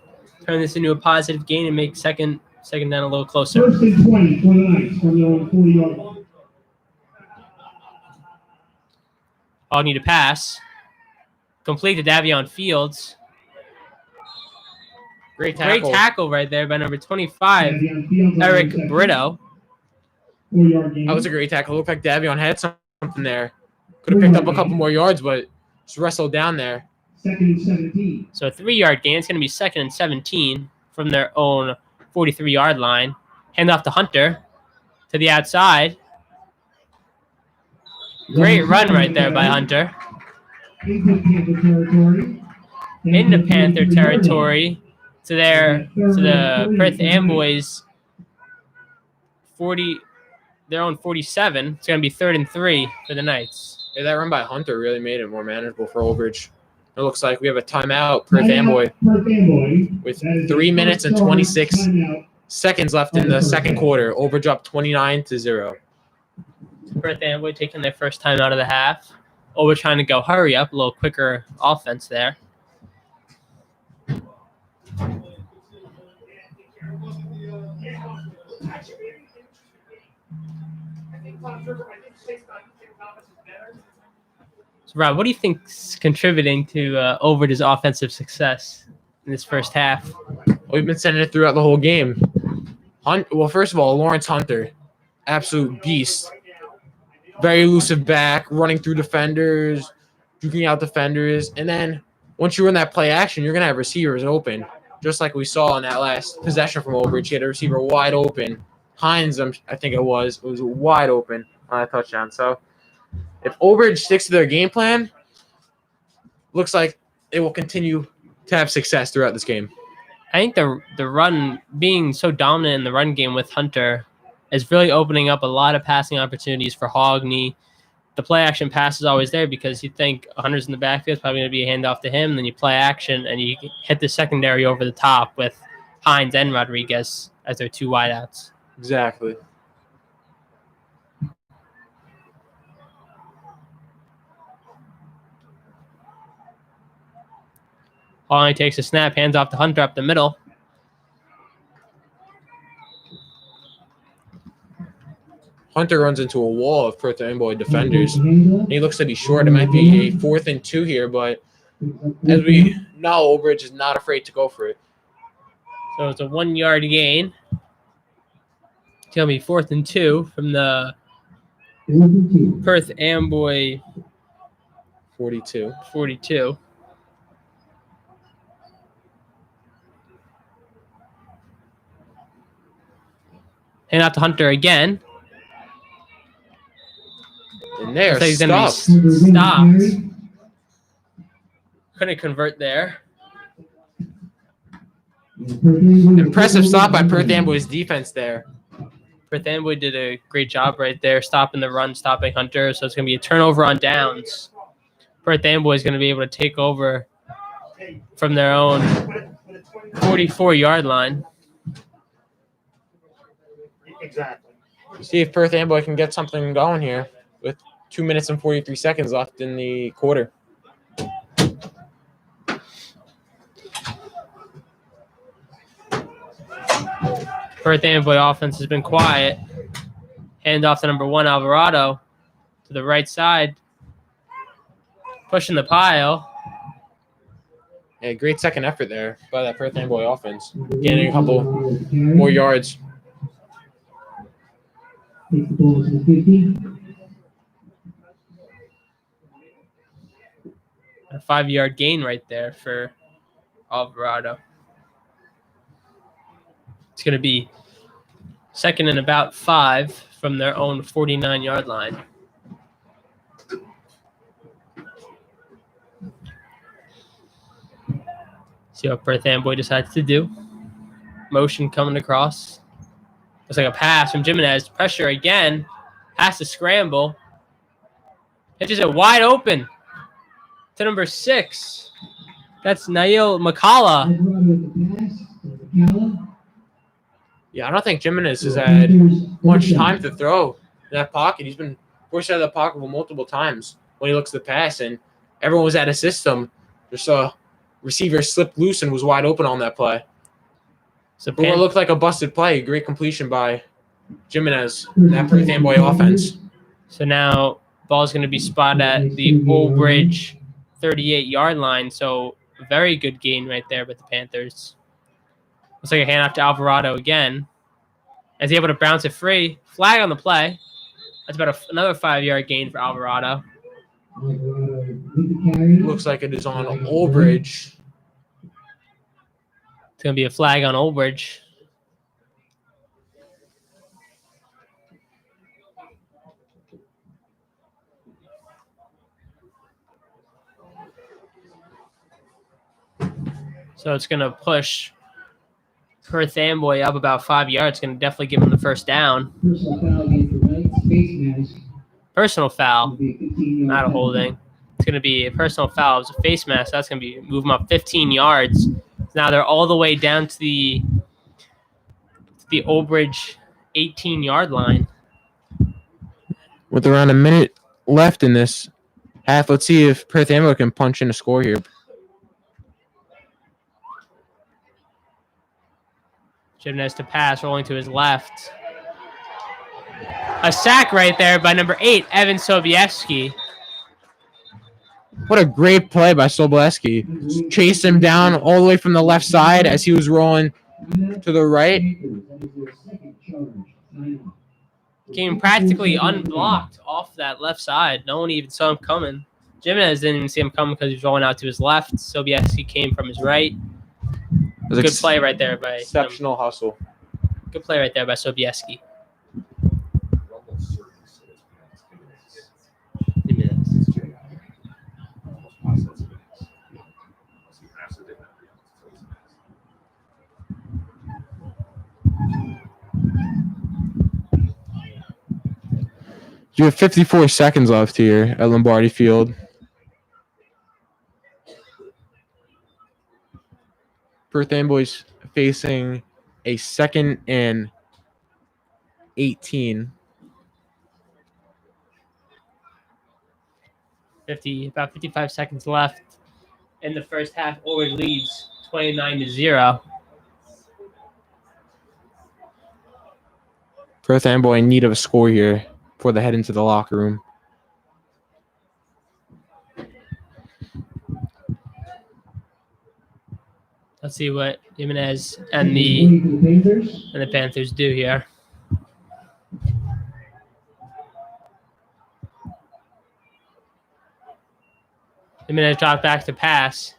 turn this into a positive gain and make second down a little closer. 1st and 20 for the Knights from their own 40-yard line. All need a pass. Complete to Davion Fields. Great tackle. Great tackle right there by number 25, Eric Brito. 4-yard gain. That was a great tackle. Looked like Davion had something there. Could have picked up a couple more yards, but just wrestled down there. 2nd and 17. So a 3-yard gain. It's going to be 2nd and 17 from their own 43-yard line. Hand off to Hunter to the outside. Great run right there by Hunter. Into Panther territory. Into Panther territory to the Perth Amboys 40, their own 47. It's going to be 3rd and 3 for the Knights. Yeah, that run by Hunter really made it more manageable for Overage. It looks like we have a timeout, Perth Amboy, with 3 minutes and 26 seconds left in the second quarter. Overage up 29-0. Perth Amboy taking their first time out of the half. We're trying to go hurry up, a little quicker offense there. So, Rob, what do you think's contributing to Overage's offensive success in this first half? We've been sending it throughout the whole game. Well, first of all, Lawrence Hunter, absolute beast. Very elusive back, running through defenders, juking out defenders. And then once you run that play action, you're going to have receivers open. Just like we saw in that last possession from Overage. He had a receiver wide open. Hines, I think it was wide open on that touchdown. So if Overage sticks to their game plan, looks like it will continue to have success throughout this game. I think the run, being so dominant in the run game with Hunter, is really opening up a lot of passing opportunities for Hogney. The play action pass is always there because you think Hunter's in the backfield, it's probably going to be a handoff to him. Then you play action and you hit the secondary over the top with Hines and Rodriguez as their two wideouts. Exactly. Hogney takes a snap, hands off to Hunter up the middle. Hunter runs into a wall of Perth Amboy defenders. He looks to be short. It might be a 4th and 2 here, but as we know, Overage is not afraid to go for it. So it's a 1-yard gain. It's going to be 4th and 2 from the Perth Amboy 42. Hand out to Hunter again. And they're So he's stopped. going to be stopped. Couldn't convert there. Impressive stop by Perth Amboy's defense there. Perth Amboy did a great job right there, stopping the run, stopping Hunter. So it's going to be a turnover on downs. Perth Amboy is going to be able to take over from their own 44-yard line. Exactly. See if Perth Amboy can get something going here with 2 minutes and 43 seconds left in the quarter. Perth Amboy offense has been quiet. Hand off to number 1, Alvarado, to the right side. Pushing the pile. Yeah, great second effort there by that Perth Amboy offense. Gaining a couple more yards. Take the ball to the 50. A 5-yard gain right there for Alvarado. It's going to be second and about 5 from their own 49-yard line. See what Perth Amboy decides to do. Motion coming across. Looks like a pass from Jimenez. Pressure again. Has to scramble. Pitches it wide open to number 6. That's Nail McCullough. Yeah, I don't think Jimenez has had much time to throw in that pocket. He's been forced out of the pocket multiple times when he looks to pass, and everyone was out of system. Just saw receiver slip loose and was wide open on that play. So But what looked like a busted play, great completion by Jimenez in that Perth Amboy offense. So now ball's going to be spotted at the Old Bridge 38-yard line. So very good gain right there with the Panthers. Looks like a handoff to Alvarado again. Is he able to bounce it free? Flag on the play. That's about another 5-yard gain for Alvarado. Looks like it is on Old Bridge. It's going to be a flag on Old Bridge. So it's going to push Perth Amboy up about 5 yards. It's going to definitely give him the first down. Personal foul, not a holding. It's going to be a personal foul. It's a face mask. That's going to be move them up 15 yards. Now they're all the way down to the Old Bridge 18-yard line. With around a minute left in this half, let's see if Perth Amboy can punch in a score here. Jimenez to pass, rolling to his left. A sack right there by number 8, Evan Sobieski. What a great play by Sobieski. Chased him down all the way from the left side as he was rolling to the right. Came practically unblocked off that left side. No one even saw him coming. Jimenez didn't even see him coming because he was rolling out to his left. Sobieski came from his right. Good play right there by exceptional hustle. Good play right there by Sobieski. You have 54 seconds left here at Lombardi Field. Perth Amboy's facing a 2nd and 18. About 55 seconds left in the first half. Orwood leads 29-0. Perth Amboy in need of a score here before they head into the locker room. Let's see what Jimenez and the Panthers do here. Jimenez dropped back to pass.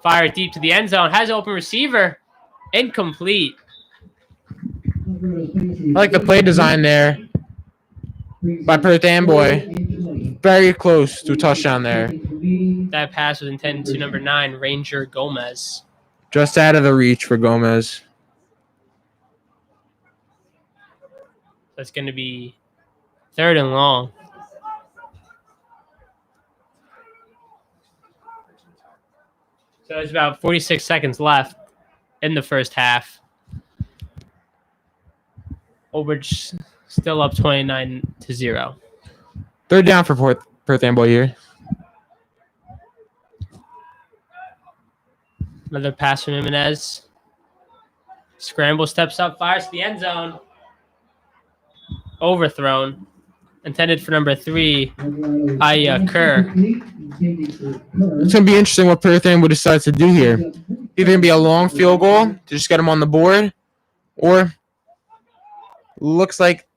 Fire deep to the end zone. Has an open receiver. Incomplete. I like the play design there by Perth Amboy. Very close to a touchdown there. That pass was intended to number 9, Ranger Gomez. Just out of the reach for Gomez. That's going to be 3rd and long. So there's about 46 seconds left in the first half. Old Bridge still up 29-0. 3rd down for Perth Amboy here. Another pass from Jimenez. Scramble, steps up, fires to the end zone. Overthrown. Intended for number 3, Aya Kerr. It's going to be interesting what Perth Amboy decides to do here. Either going to be a long field goal to just get him on the board, or looks like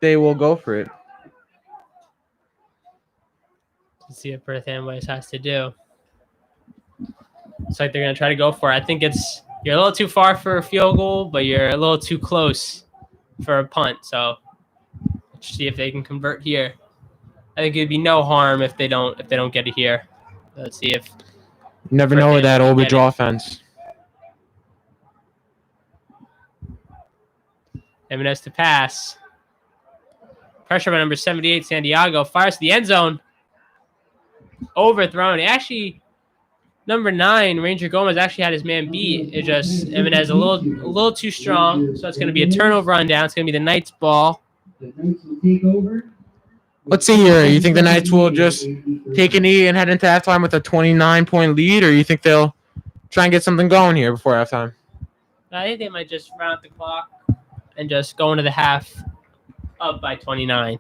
they will go for it. Let's see what Perth Amboy has to do. Looks like they're going to try to go for it. I think you're a little too far for a field goal, but you're a little too close for a punt. So let's see if they can convert here. I think it'd be no harm if they don't get it here. Let's see if Never know with that OBHS offense. Jimenez to pass. Pressure by number 78, Santiago. Fires to the end zone. Overthrown. Actually, number 9, Ranger Gomez actually had his man beat. It just Jimenez a little too strong. So it's going to be a turnover on down. It's going to be the Knights' ball. The Knights will take over. Let's see here. You think the Knights will just take a knee and head into halftime with a 29-point lead, or you think they'll try and get something going here before halftime? I think they might just run out the clock and just go into the half up by 29.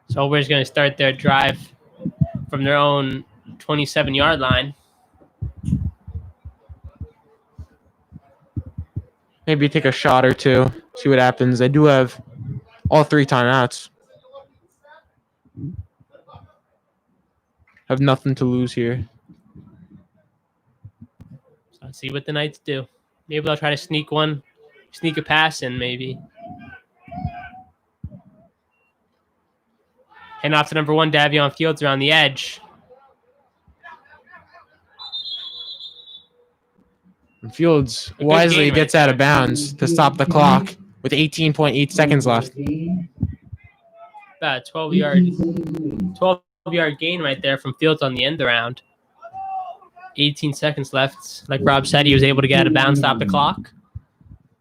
So we're just going to start their drive from their own 27-yard line. Maybe take a shot or two, see what happens. They do have all 3 timeouts. Have nothing to lose here. So let's see what the Knights do. Maybe they'll try to sneak a pass in maybe. And off to number 1, Davion Fields around the edge. And Fields wisely gets out of bounds to stop the clock with 18.8 seconds left. About a 12-yard gain right there from Fields on the end around. 18 seconds left. Like Rob said, he was able to get out of bounds, stop the clock.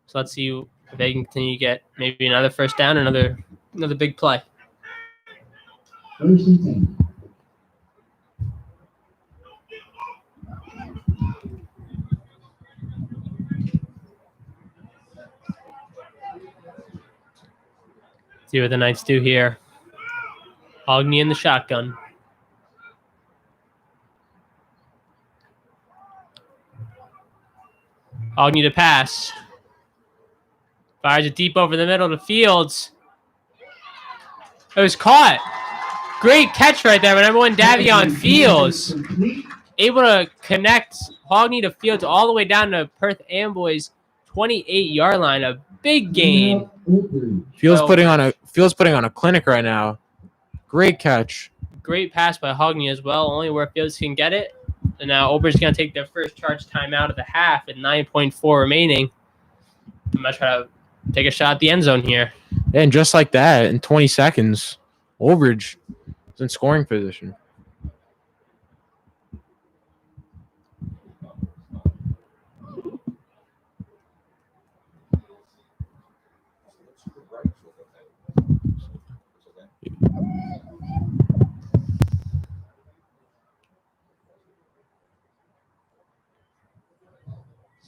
So let's see if they can continue to get maybe another first down, another big play. First and 10. See what the Knights do here. Ogni in the shotgun. Ogni to pass. Fires it deep over the middle to Fields. It was caught. Great catch right there by number 1, Davion Fields. Able to connect Ogni to Fields all the way down to Perth Amboy's 28-yard line. A big gain. Fields putting on a clinic right now. Great catch. Great pass by Ogni as well. Only where Fields can get it. And now Ober's going to take their first charge timeout of the half at 9.4 remaining. I'm going to try to take a shot at the end zone here. And just like that, in 20 seconds, Overage is in scoring position.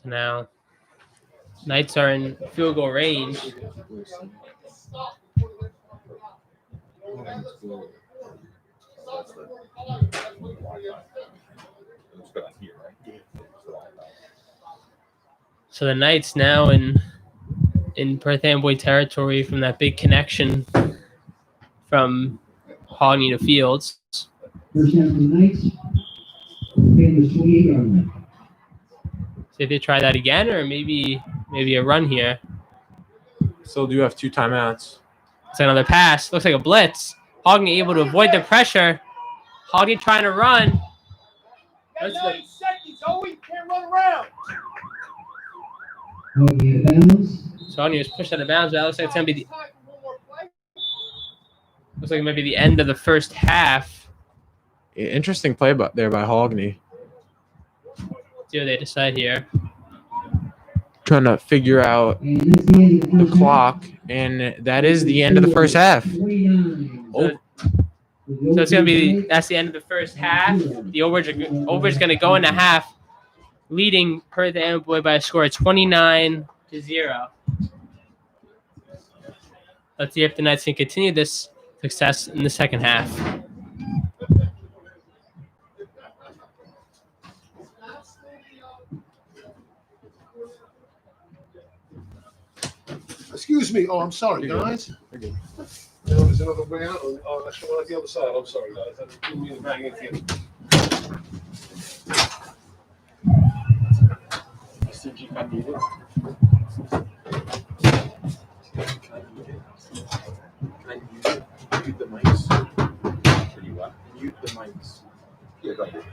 So now Knights are in field goal range. So the Knights now in Perth Amboy territory from that big connection from Ogni to Fields. First down for the Knights. Famous 28-yard line. See if they try that again, or maybe a run here. Still do have 2 timeouts. It's another pass. Looks like a blitz. Ogni able to avoid the pressure. Ogni trying to run. Got 9 seconds. Oh, we can't run around. Ogni out of bounds. So Ogni was pushed out of bounds. But that looks like it's gonna be looks like it might be the end of the first half. Interesting play there by Ogni. See what they decide here. Trying to figure out And that's the end of the the first clock, and that is the end of the first half. 49. So it's gonna be that's the end of the first half. The overage gonna go into half leading Perth Amboy by a score of 29-0. Let's see if the Knights can continue this success in the second half. Excuse me. Oh, I'm sorry, guys. There's another way out. Oh, that's the one at the other side. I'm sorry, guys. I didn't mean to bang into you. Mute the mics. Mute the mics. Yeah, go ahead.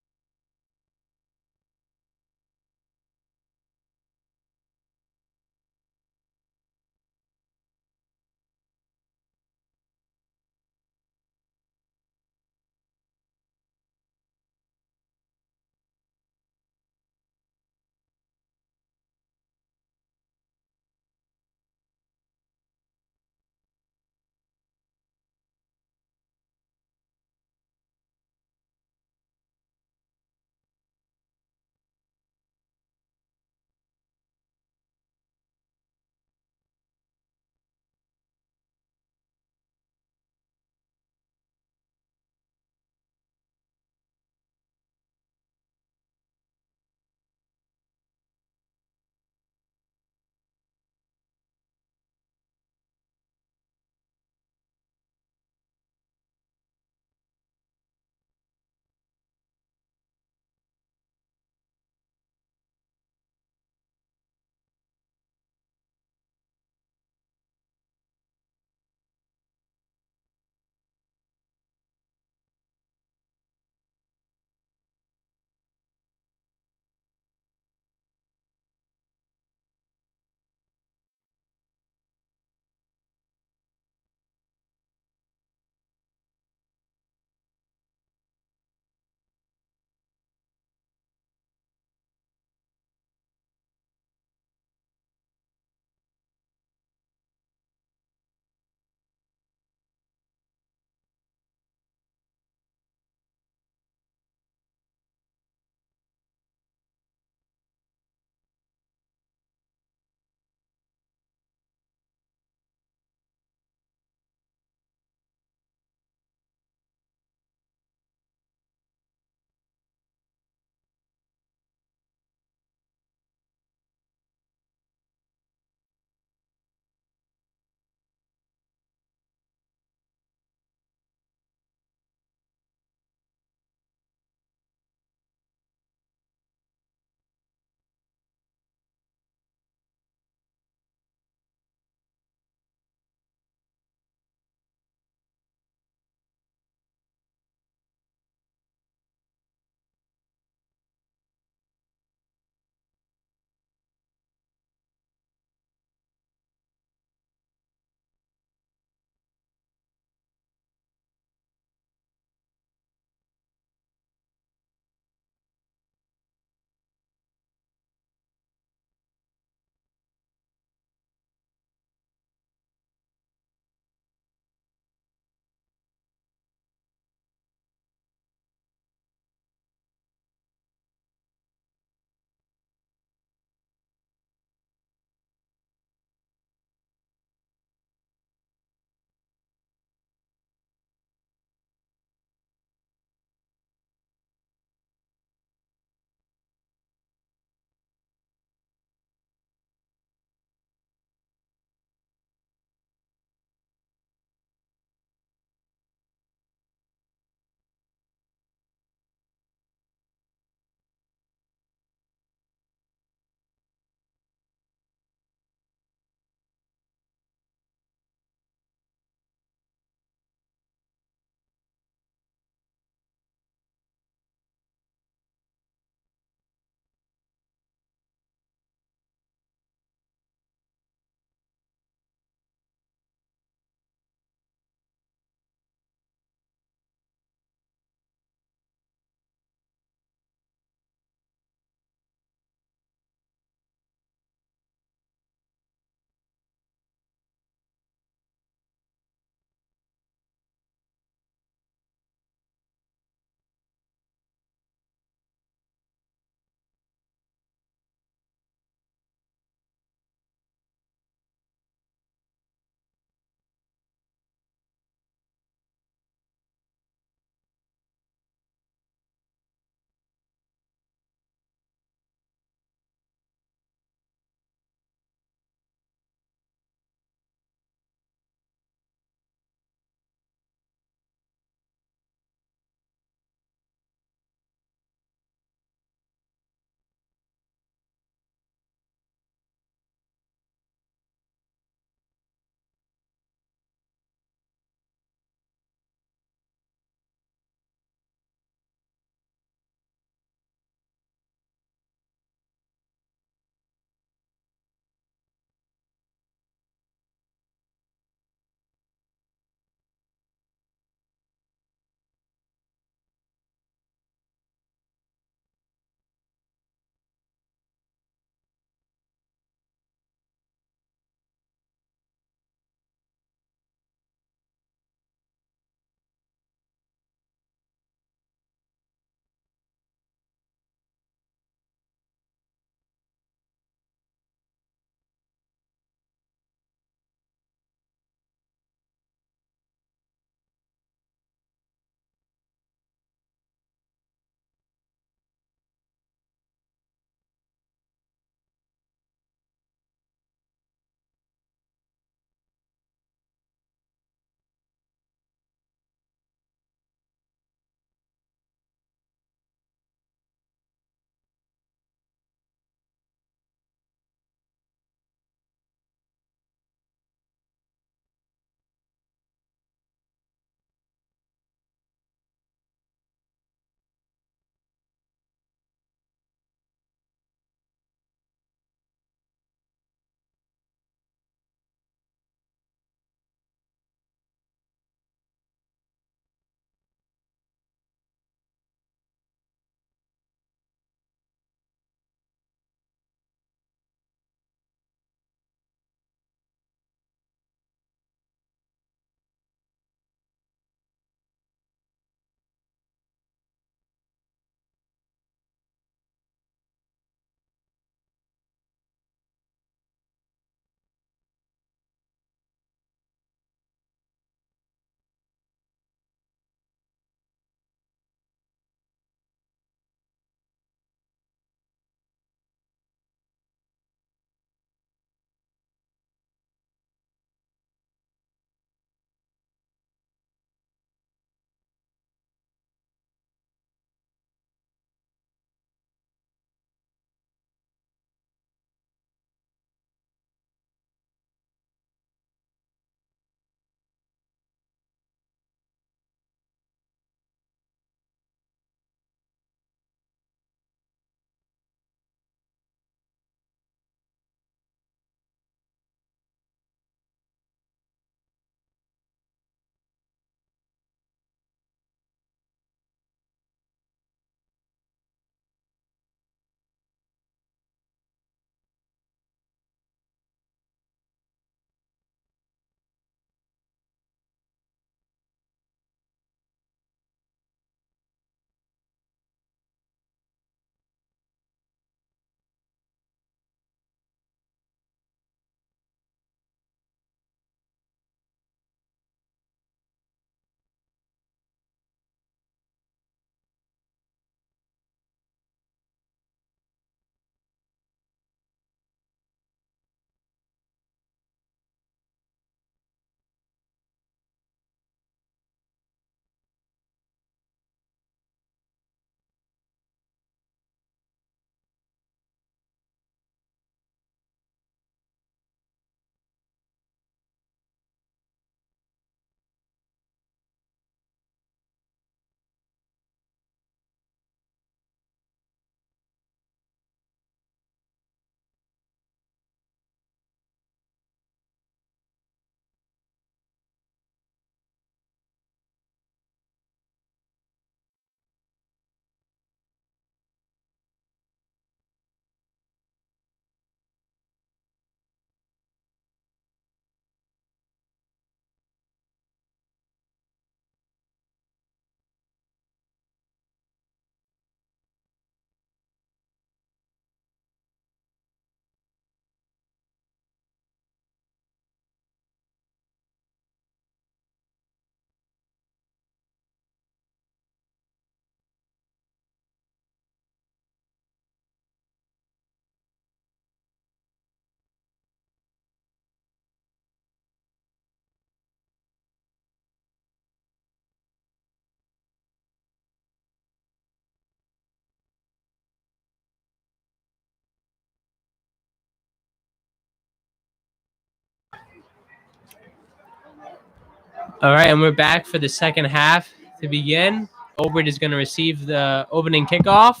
All right, and we're back for the second half to begin. Obridge is going to receive the opening kickoff,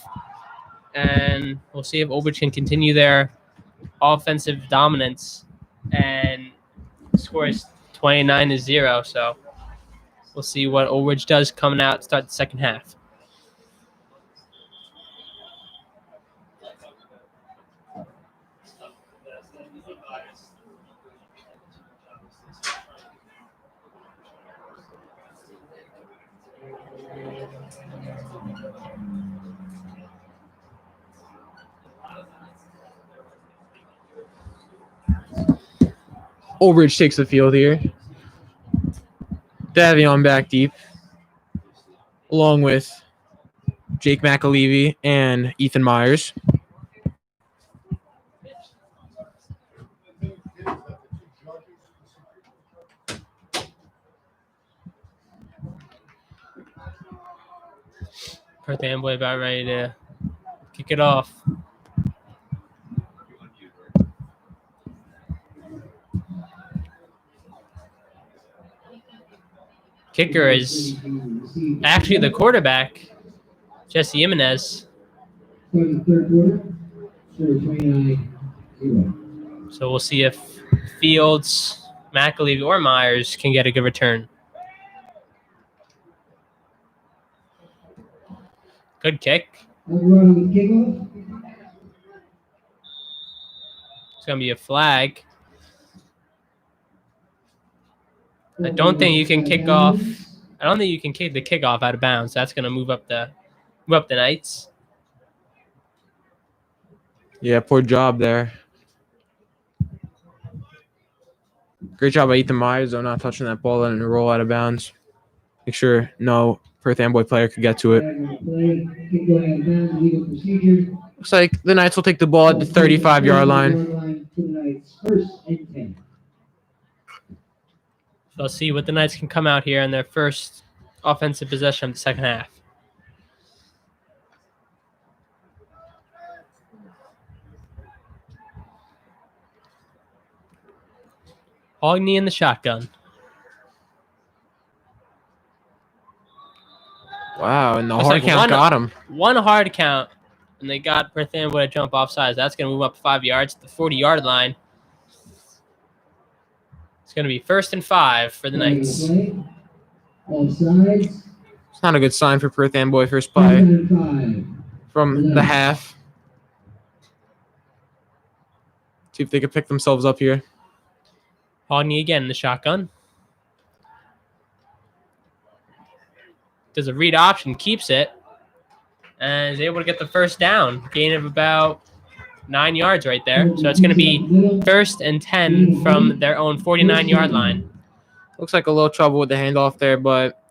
and we'll see if Obridge can continue their offensive dominance and scores 29-0. So we'll see what Obridge does coming out to start the second half. Obridge takes the field here. Davion back deep, along with Jake McAlevey and Ethan Myers. Perth Amboy about ready to kick it off. Kicker is actually the quarterback, Jesse Jimenez. So we'll see if Fields, McAlevey, or Myers can get a good return. Good kick. It's going to be a flag. I don't think you can kick off. I don't think you can kick the kickoff out of bounds. That's going to move up the Knights. Yeah, poor job there. Great job by Ethan Myers, though, not touching that ball, letting it roll out of bounds. Make sure no Perth Amboy player could get to it. Looks like the Knights will take the ball at the 35-yard line. So let's see what the Knights can come out here in their first offensive possession of the second half. Hogney in the shotgun. Wow, and the Looks hard like count got him. One hard count, and they got Perth Amboy to jump off sides. That's going to move up 5 yards to the 40-yard line. It's going to be 1st and 5 for the Knights. It's not a good sign for Perth Amboy first play from the half. See if they can pick themselves up here. Hogney again in the shotgun. Does a read option, keeps it, and is able to get the first down. Gain of about 9 yards right there. So it's going to be 1st and 10 from their own 49-yard line. Looks like a little trouble with the handoff there, but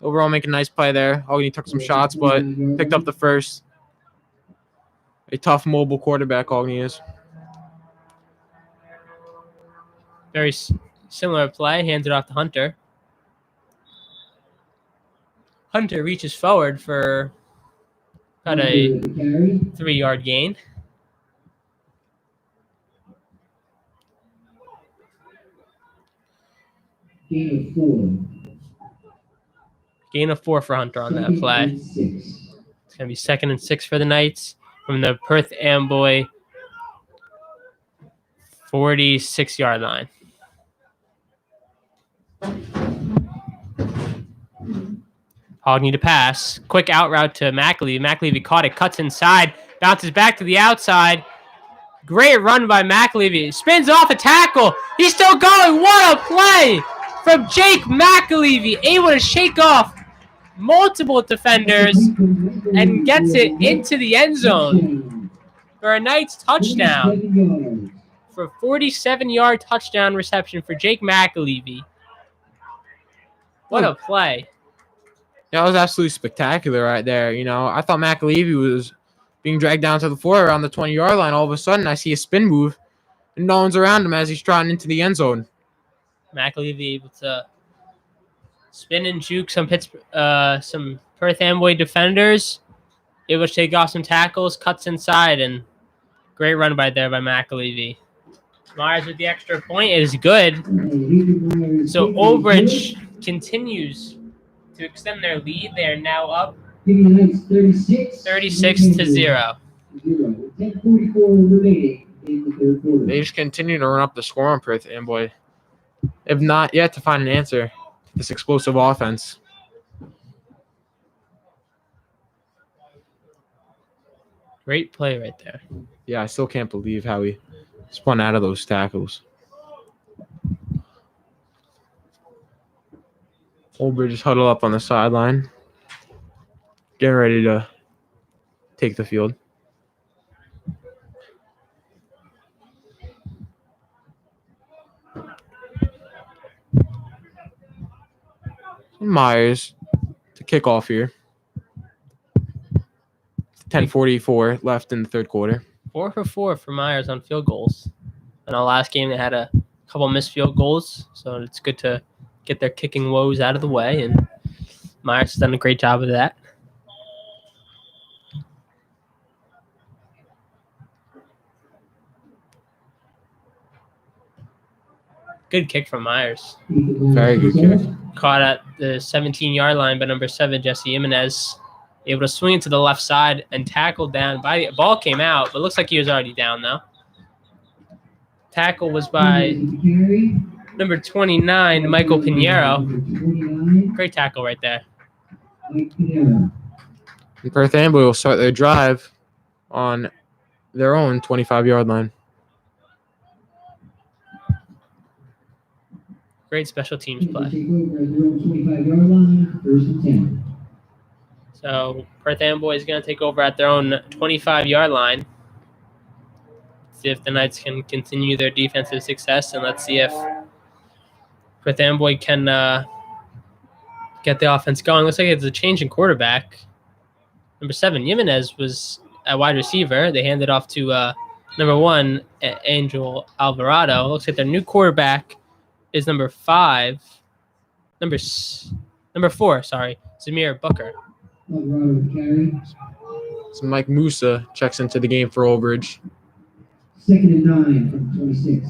overall making a nice play there. Hogney took some shots, but picked up the first. A tough mobile quarterback, Hogney is. Very similar play. Hands it off to Hunter. Hunter reaches forward for about a 3-yard gain. Gain of 4 for Hunter on that play. It's going to be 2nd and 6 for the Knights from the Perth Amboy 46-yard line. Hogney to pass. Quick out route to McAlevey. McAlevey caught it, cuts inside, bounces back to the outside. Great run by McAlevey. Spins off a tackle. He's still going. What a play from Jake McAlevey. Able to shake off multiple defenders and gets it into the end zone for a Knights touchdown. For a 47-yard touchdown reception for Jake McAlevey. What a play. That was absolutely spectacular right there. You know, I thought McAlevey was being dragged down to the floor around the 20-yard line. All of a sudden, I see a spin move, and no one's around him as he's trotting into the end zone. McAlevey able to spin and juke some Perth Amboy defenders. Able to take off some tackles, cuts inside, and great run by McAlevey. Myers with the extra point is good. So Obridge continues to extend their lead. They are now up Giving the Knights 36. 36-0. 10:44 remaining in the third quarter. They just continue to run up the score on Perth Amboy. If not yet to find an answer to this explosive offense. Great play right there. Yeah, I still can't believe how he spun out of those tackles. Olbridge is huddled up on the sideline, getting ready to take the field. Myers to kick off here. 10:44 left in the third quarter. 4 for 4 for Myers on field goals. In our last game, they had a couple missed field goals, so it's good to get their kicking woes out of the way, and Myers has done a great job of that. Good kick from Myers. Very good kick. Caught at the 17-yard line by number 7, Jesse Jimenez. Able to swing it to the left side and tackled down by the ball came out, but looks like he was already down though. Tackle was by number 29, Michael Pinheiro. Great tackle right there. And Perth Amboy will start their drive on their own 25-yard line. Great special teams play. 25-yard line, first and 10. So Perth Amboy is going to take over at their own 25-yard line. See if the Knights can continue their defensive success, and let's see if Perth Amboy can get the offense going. Looks like it's a change in quarterback. Number 7, Jimenez was a wide receiver. They handed off to number 1, Angel Alvarado. Looks like their new quarterback is number 4, Zamir Booker. Alvarado to carry. So Mike Musa checks into the game for Olbridge. 2nd and 9 from 26.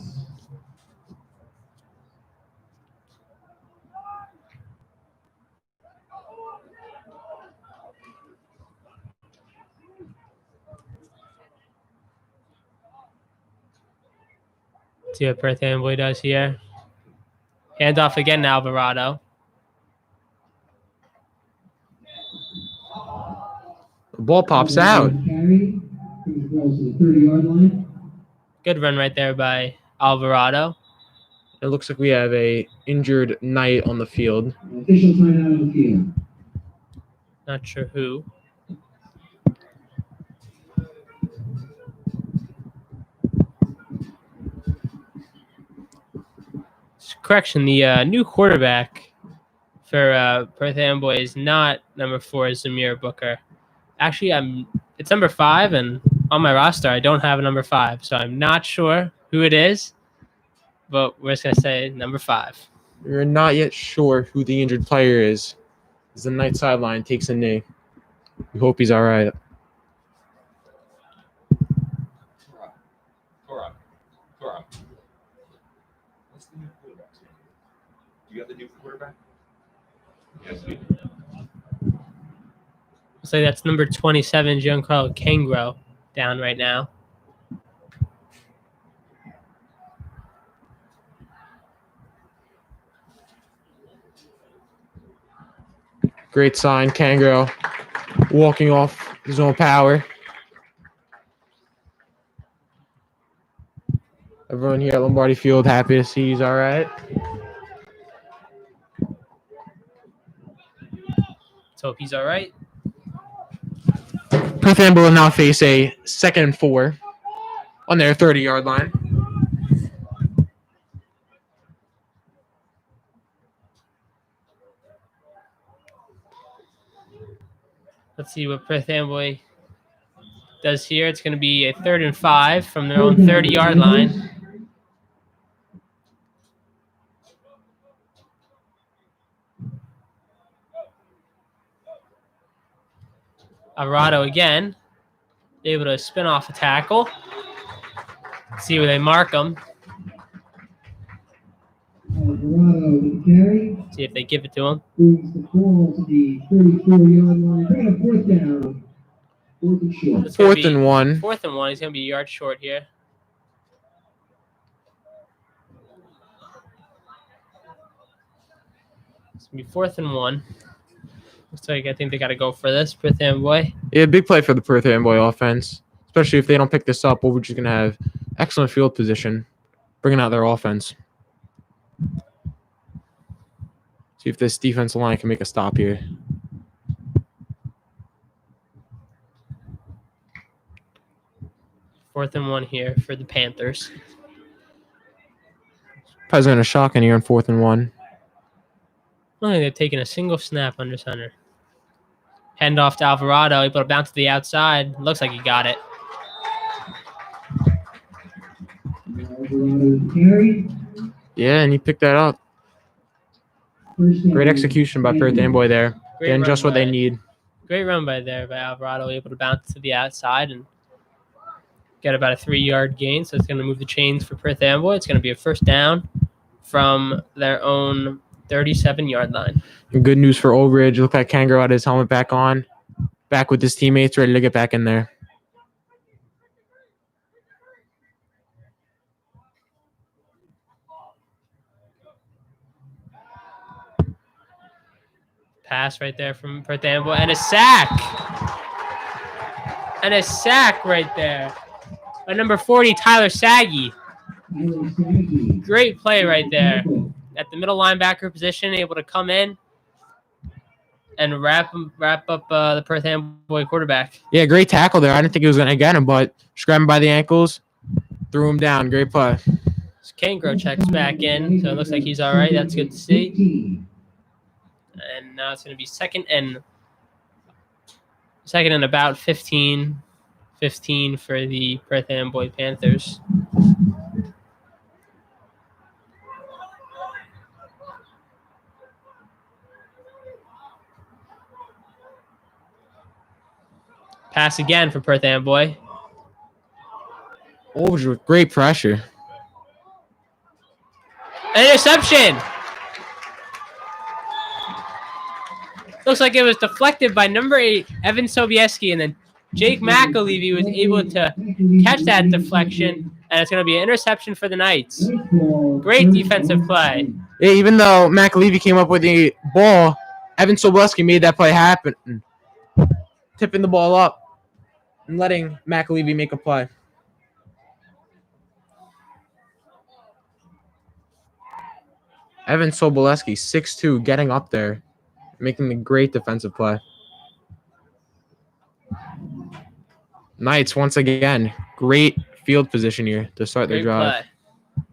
See what Perth Amboy does here. Handoff again to Alvarado. The ball pops out. Carry. Brings the ball to the 30-yard line. Good run right there by Alvarado. It looks like we have a injured Knight on the field. Official timeout on the field. Not sure who. Correction, the new quarterback for Perth Amboy is not number 4, Zamir Booker. Actually, it's number 5, and on my roster, I don't have a number 5, so I'm not sure who it is, but we're just going to say number 5. We're not yet sure who the injured player is, as the Knight sideline takes a knee. We hope he's all right. Torah. What's the new quarterback's name? Do you have the new quarterback? Yes, we do. So that's number 27, Giancarlo Cangro, down right now. Great sign, Cangro walking off his own power. Everyone here at Lombardi Field happy to see he's all right. Let's hope he's all right. Perth Amboy will now face a 2nd and 4 on their 30-yard line. Let's see what Perth Amboy does here. It's going to be a 3rd and 5 from their own 30-yard line. Alvarado again, able to spin off a tackle. See where they mark him. Alvarado with the carry. See if they give it to him. Moves the ball to the 34-yard line. Bring a fourth down. Fourth and short. It's gonna Fourth be and 1. 4th and 1. He's going to be a yard short here. It's going to be 4th and 1. Looks like I think they got to go for this. Perth Amboy. Yeah, big play for the Perth Amboy offense. Especially if they don't pick this up, we're just going to have excellent field position, bringing out their offense. See if this defensive line can make a stop here. Fourth and 1 here for the Panthers. Probably going to shock in here on 4th and 1. I don't think they've taken a single snap under center. Hand off to Alvarado. Able to bounce to the outside. Looks like he got it. Alvarado with the carry. Yeah, and he picked that up. First down. Great execution by Perth Amboy there. Great Getting run just what they by- need. Great run by Alvarado. Able to bounce to the outside and get about a 3-yard gain. So it's going to move the chains for Perth Amboy. It's going to be a first down from their own 37-yard line. And good news for Old Ridge. Look like Kangaroo had his helmet back on. Back with his teammates, ready to get back in there. Pass right there from Perth Amboy. And a sack. And a sack right there. By number 40, Tyler Saggy. Tyler Saggy. Great play right there. At the middle linebacker position, able to come in and wrap up the Perth Amboy quarterback. Yeah, great tackle there. I didn't think he was going to get him, but just grabbed him by the ankles, threw him down. Great play. So Kangro checks back in, so it looks like he's all right. That's good to see. 15. And now it's going to be second and about 15 for the Perth Amboy Panthers. Pass again for Perth Amboy. Old Ridge with great pressure. An interception. Looks like it was deflected by number 8, Evan Sobieski, and then Jake McAlevey was able to catch that deflection, and it's going to be an interception for the Knights. Great defensive play. Yeah, even though McAlevey came up with the ball, Evan Sobieski made that play happen. Tipping the ball up and letting McAlevey make a play. Evan Soboleski, 6'2", getting up there, making a great defensive play. Knights, once again, great field position here to start their Great drive. play.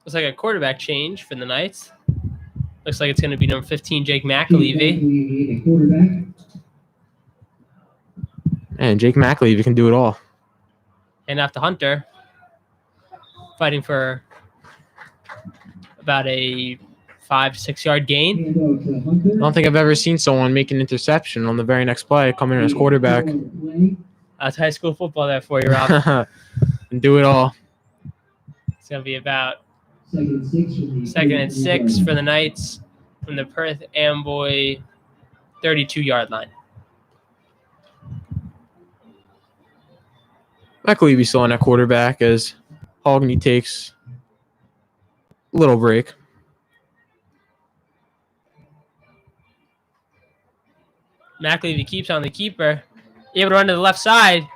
Looks like a quarterback change for the Knights. Looks like it's going to be number 15, Jake McAlevey. The quarterback. And Jake McAlevey can do it all. And off to Hunter. Fighting for about a 5-6 yard gain. Handoff to Hunter. I don't think I've ever seen someone make an interception on the very next play, coming in as quarterback. That's high school football there for you, Rob. And do it all. It's going to be about Second and 6 for the Knights from the Perth Amboy 32-yard line. McAlevey still on that quarterback as Hogney takes a little break. McAlevey keeps on the keeper. Able to run to the left side.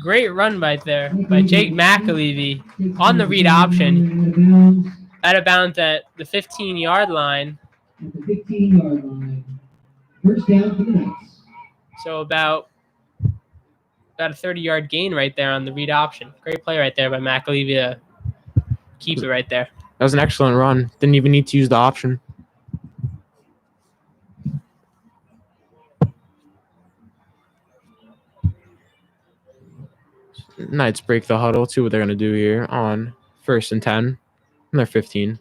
Great run by Jake McAlevey on the read option. Out of bounds at the 15-yard line. At the 15-yard line. First down for the Knights. So about a 30-yard gain right there on the read option. Great play right there by McAlevey to keep it right there. That was an excellent run. Didn't even need to use the option. Knights break the huddle. See what they're going to do here on 1st and 10. And they're 15.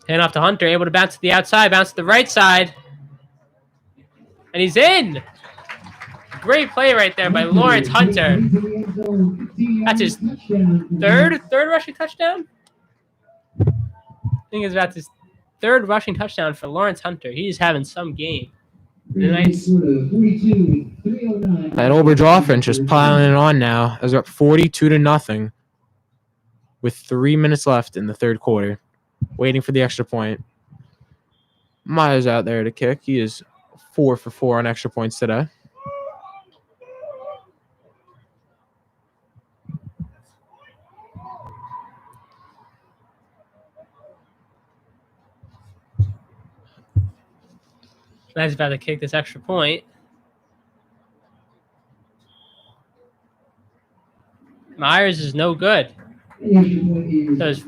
Hand off to Hunter, able to bounce to the outside, bounce to the right side. And he's in. great play right there by Lawrence Hunter. That's his third rushing touchdown? I think it's about his third rushing touchdown for Lawrence Hunter. He's having some game. Nice. That Old Bridge offense just piling it on now as we're up 42-0 with 3 minutes left in the third quarter. Waiting for the extra point. Myers out there to kick. He is 4 for 4 on extra points today. Nice about to kick this extra point. Myers is no good. So his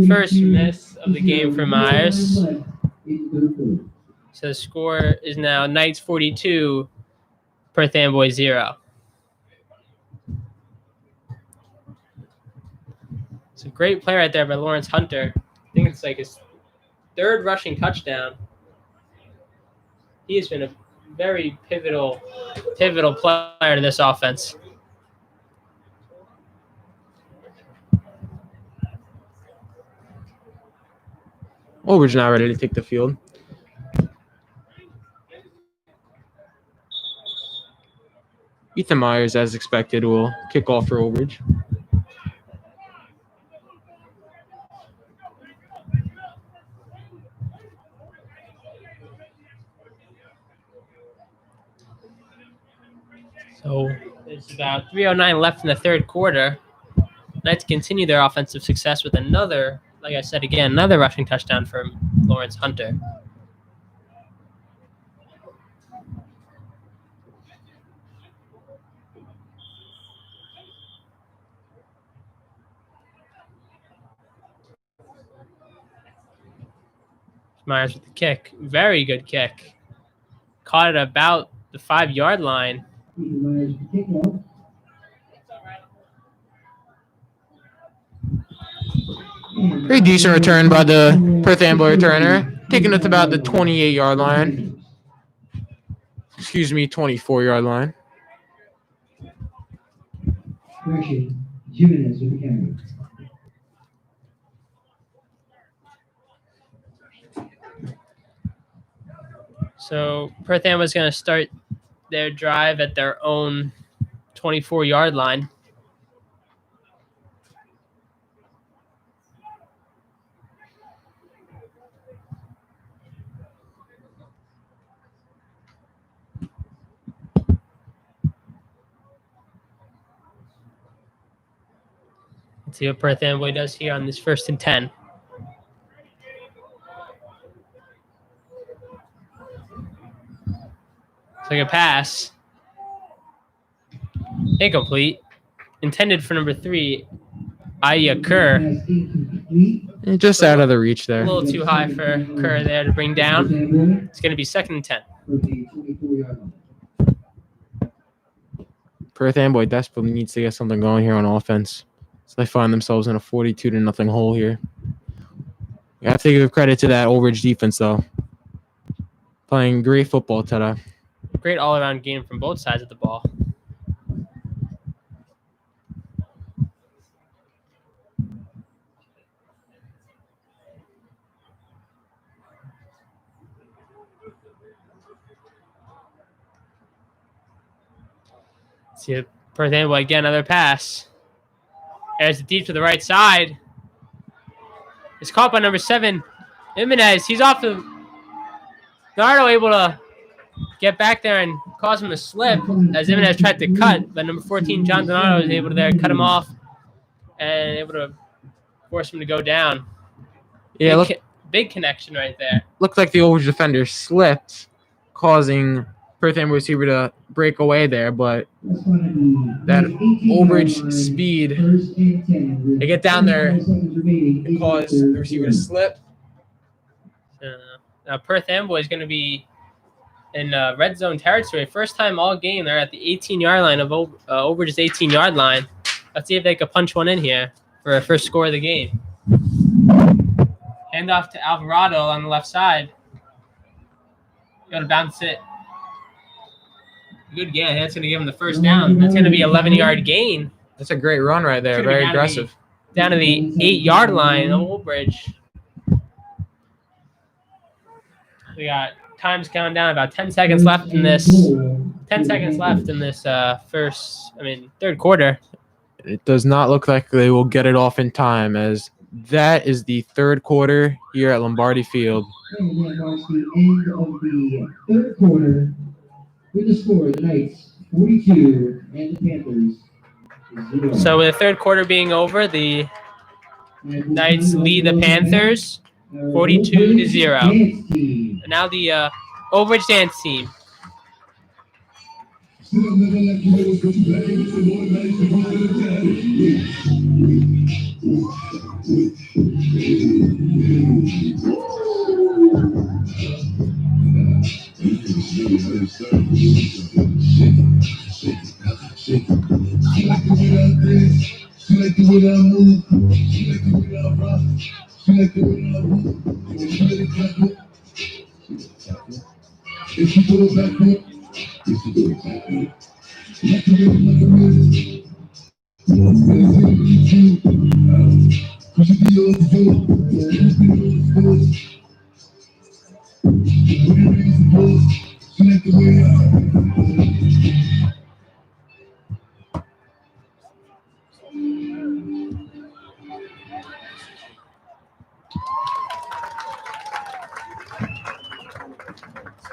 first miss of the game for Myers. So the score is now Knights 42, Perth Amboy 0. It's a great play right there by Lawrence Hunter. I think it's like his third rushing touchdown. He has been a very pivotal player to this offense. Old Bridge now ready to take the field. Ethan Myers, as expected, will kick off for Old Bridge. So there's about 3:09 left in the third quarter. Knights continue their offensive success with another, like I said again, another rushing touchdown from Lawrence Hunter. Myers with the kick. Very good kick. Caught it about the 5-yard line. Pretty decent return by the Perth Amboy returner. Taking it to about the 28-yard line. Excuse me, 24-yard line. Jimenez with the camera. So Perth Amboy is going to start their drive at their own 24-yard line. Let's see what Perth Amboy does here on this 1st and 10. It's like a pass. Incomplete. Intended for number 3, Aya Kerr. Just out of the reach A there. little too high for Kerr there to bring down. It's going to be 2nd and 10. Perth Amboy desperately needs to get something going here on offense. So they find themselves in a 42-0 hole here. You have to give credit to that Old Bridge defense, though. Playing great football today. Great all-around game from both sides of the ball. See Perth Amboy again, another pass. There's the deep to the right side. It's caught by number 7, Jimenez. He's off the Nardo, able to get back there and cause him to slip as Jimenez tried to cut, but number 14, John Donato, was able to there cut him off and able to force him to go down. Yeah, big connection right there. Looked like the Old Bridge defender slipped, causing Perth Amboy receiver to break away there, but that Old Bridge speed, they get down there and cause the receiver to slip. Now Perth Amboy is going to be in red zone territory. First time all game, they're at the 18-yard line of Old Bridge's 18-yard line. Let's see if they could punch one in here for a first score of the game. Hand off to Alvarado on the left side. Going to bounce it Good gain. That's going to give him the first down. That's going to be 11-yard gain. That's a great run right there. Should've been Very down to aggressive. Down to the 8-yard line of Old Bridge. We got times counting down. About 10 seconds left in this. 10 seconds left in this third quarter. It does not look like they will get it off in time, as that is the third quarter here at Lombardi Field. And that marks the end of the third quarter with the score, the Knights 42 and the Panthers 0. So with the third quarter being over, the Knights lead the Panthers 42-0. And now the Old Bridge Dance team.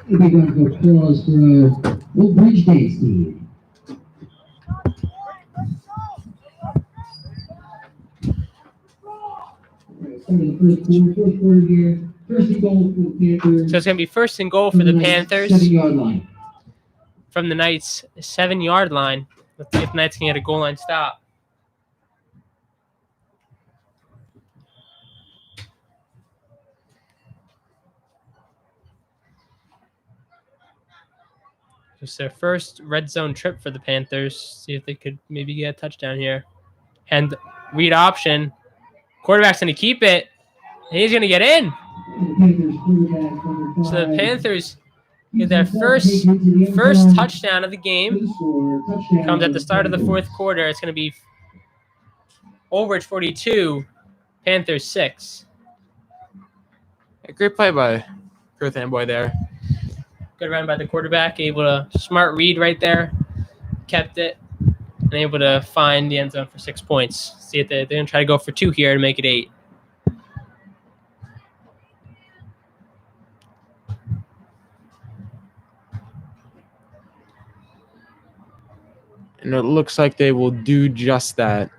A big round of applause for Old Bridge Dance team. Fourth quarter here. First and goal for the Panthers. So it's going to be first and goal for the Panthers 7-yard line. from the Knights' 7-yard line. Let's see if the Knights can get a goal line stop. It's their first red zone trip for the Panthers. See if they could maybe get a touchdown here. And read option. Quarterback's going to keep it. And he's going to get in. So the Panthers get their first touchdown of the game. Comes at the start of the fourth quarter. It's going to be Old Bridge 42, Panthers 6. A great play by Perth Amboy there. Good run by the quarterback. Able to smart read right there. Kept it. And able to find the end zone for 6 points. See if they're going to try to go for 2 here to make it 8. And it looks like they will do just that.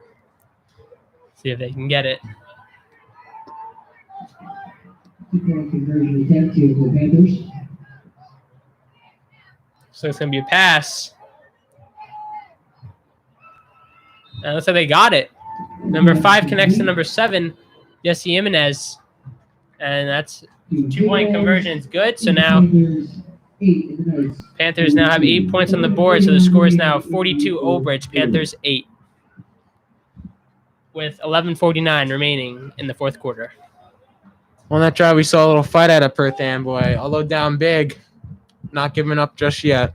See if they can get it. Conversion attempt to the Panthers. So it's going to be a pass. And looks like they got it. Number 5 connects to number 7, Jesse Jimenez. And that's 2-point conversion is good. So now Panthers now have 8 points on the board. So the score is now 42 Old Bridge, Panthers 8. With 11:49 remaining in the fourth quarter. On that drive, we saw a little fight out of Perth Amboy. Although down big, not giving up just yet.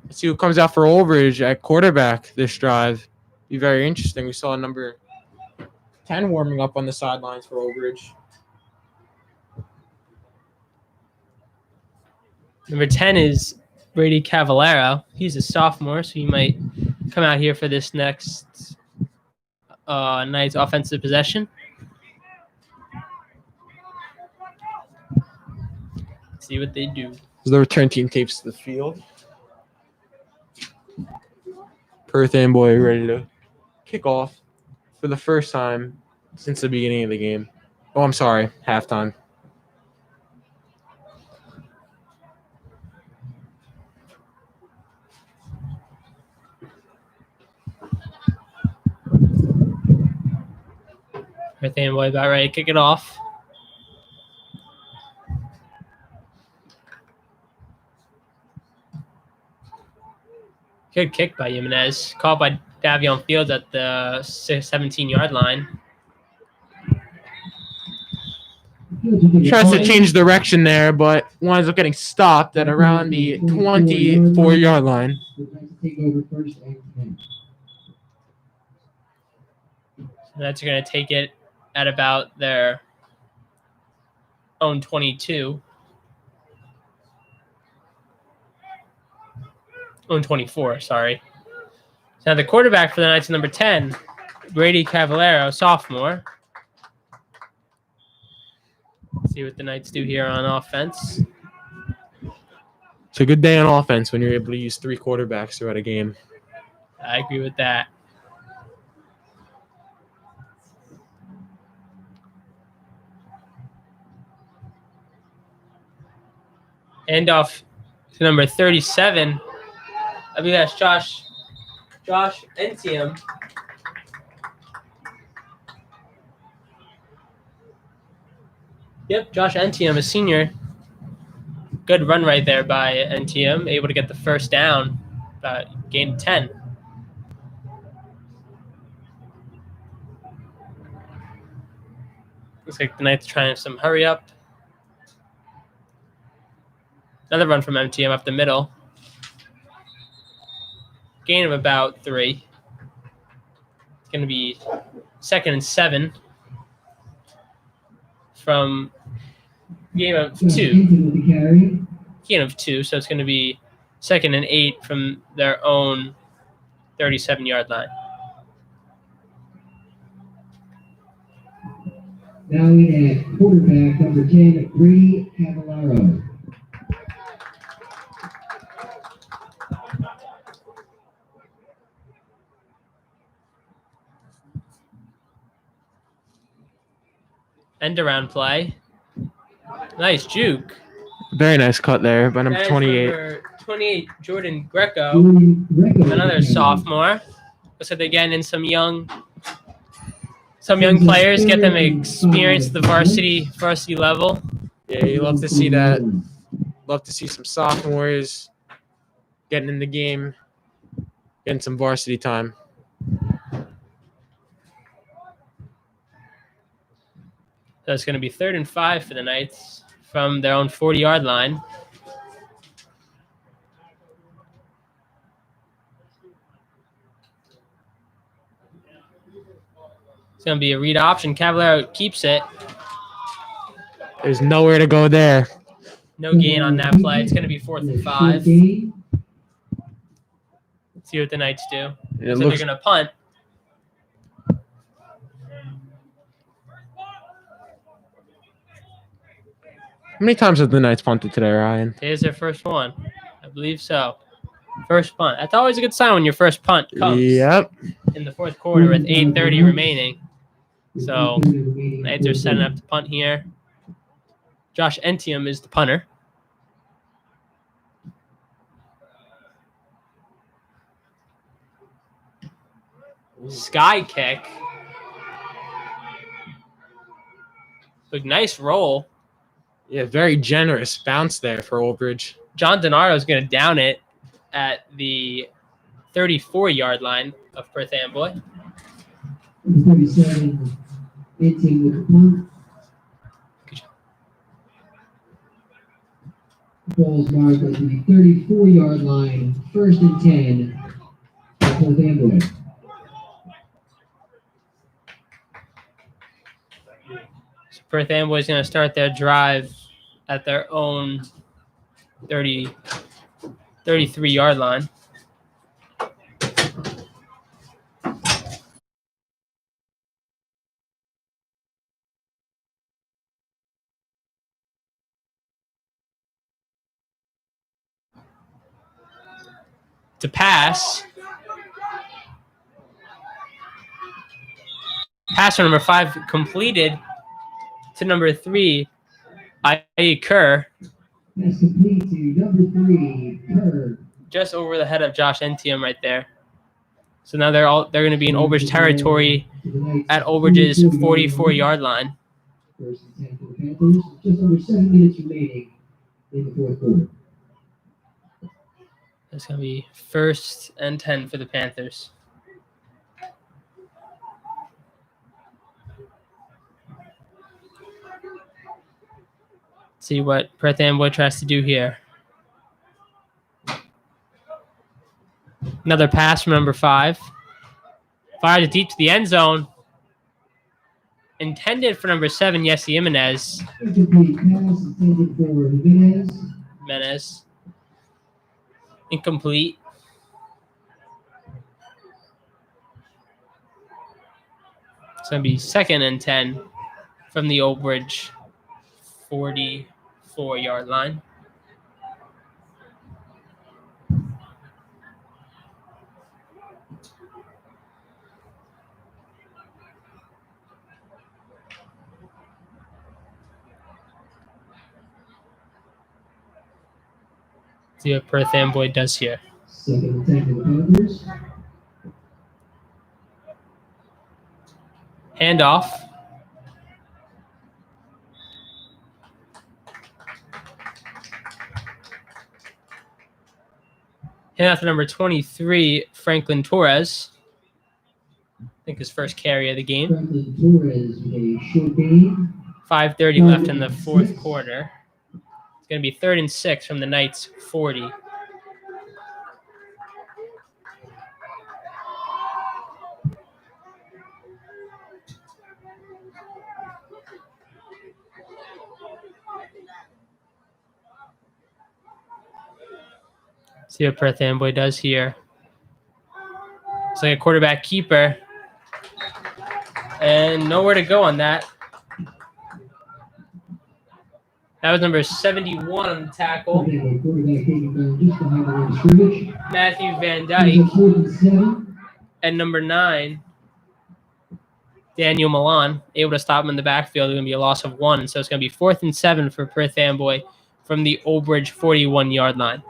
Let's see who comes out for Old Bridge at quarterback this drive. Be very interesting. We saw number 10 warming up on the sidelines for Old Bridge. Number 10 is Brady Cavallero. He's a sophomore, so he might come out here for this next night's offensive possession. Let's see what they do. As the return team tapes the field. Perth Amboy ready to kick off for the first time since the beginning of the game. Oh, I'm sorry, halftime. Perth Amboy about ready to kick it off. Good kick by Jimenez. Called by Davion Fields at the 17-yard line. Tries to change direction there, but winds up getting stopped at around the 24-yard line. That's going to take it at about their own 22. Own 24, sorry. So now the quarterback for the Knights, number 10, Brady Cavallero, sophomore. Let's see what the Knights do here on offense. It's a good day on offense when you're able to use 3 quarterbacks throughout a game. I agree with that. Handoff to number 37. I believe that's Josh Entium. Yep, Josh Entium, a senior. Good run right there by Entium, able to get the first down, gain 10. Looks like the Knights trying some hurry up. Another run from MTM up the middle. Gain of about 3. It's going to be 2nd and 7 from gain of 2. Gain of 2, so it's going to be 2nd and 8 from their own 37-yard line. Now we have quarterback number 10, Brady Cavallero. End around play. Nice juke. Very nice cut there by number 28. Number 28, Jordan Greco. Another sophomore. Looks like they're getting in some young players, get them experience the varsity level. Yeah, you love to see that. Love to see some sophomores getting in the game, getting some varsity time. So it's going to be 3rd and 5 for the Knights from their own 40-yard line. It's going to be a read option. Cavallero keeps it. There's nowhere to go there. No gain on that play. It's going to be 4th and 5. Let's see what the Knights do. So they're going to punt. How many times have the Knights punted today, Ryan? Here's their first one. I believe so. First punt. That's always a good sign when your first punt comes. Yep. In the 4th quarter with 8:30 remaining. So Knights are setting up to punt here. Josh Entium is the punter. Sky kick. Look, nice roll. Yeah, very generous bounce there for Oldbridge. John Donato is going to down it at the 34-yard line of Perth Amboy. 37, 18 with the punt. Good job. Ball's marked at the 34-yard line, 1st and 10 for Perth Amboy. So Perth Amboy is going to start their drive at their own 33-yard line. To pass. Passer number 5 completed to number 3, Kerr. That's complete to number 3, Kerr. Just over the head of Josh Entium right there. So now they're going to be in Oldbridge territory at Oldbridge's 44-yard line. 1st and 10 for the Panthers. Just under 7 minutes remaining in the 4th quarter. That's going to be 1st and 10 for the Panthers. See what Perth Amboy tries to do here. Another pass from number 5. Fired it deep to the end zone. Intended for number 7, Yessi Jimenez. Incomplete pass intended for Jimenez. Incomplete. It's going to be 2nd and 10 from the Old Bridge 44-yard line. See what Perth Amboy does here. 2nd and 10 for the Panthers. Handoff. Handoff to number 23, Franklin Torres. I think his first carry of the game. Franklin Torres with a short gain. 5:30 left in the 4th quarter. It's going to be 3rd and 6 from the Knights' 40. See what Perth Amboy does here. It's like a quarterback keeper. And nowhere to go on that. That was number 71 on the tackle. Matthew Van Dyke. And number 9, Daniel Milan, able to stop him in the backfield. It's going to be a loss of 1. So it's going to be 4th and 7 for Perth Amboy from the Old Bridge 41-yard line.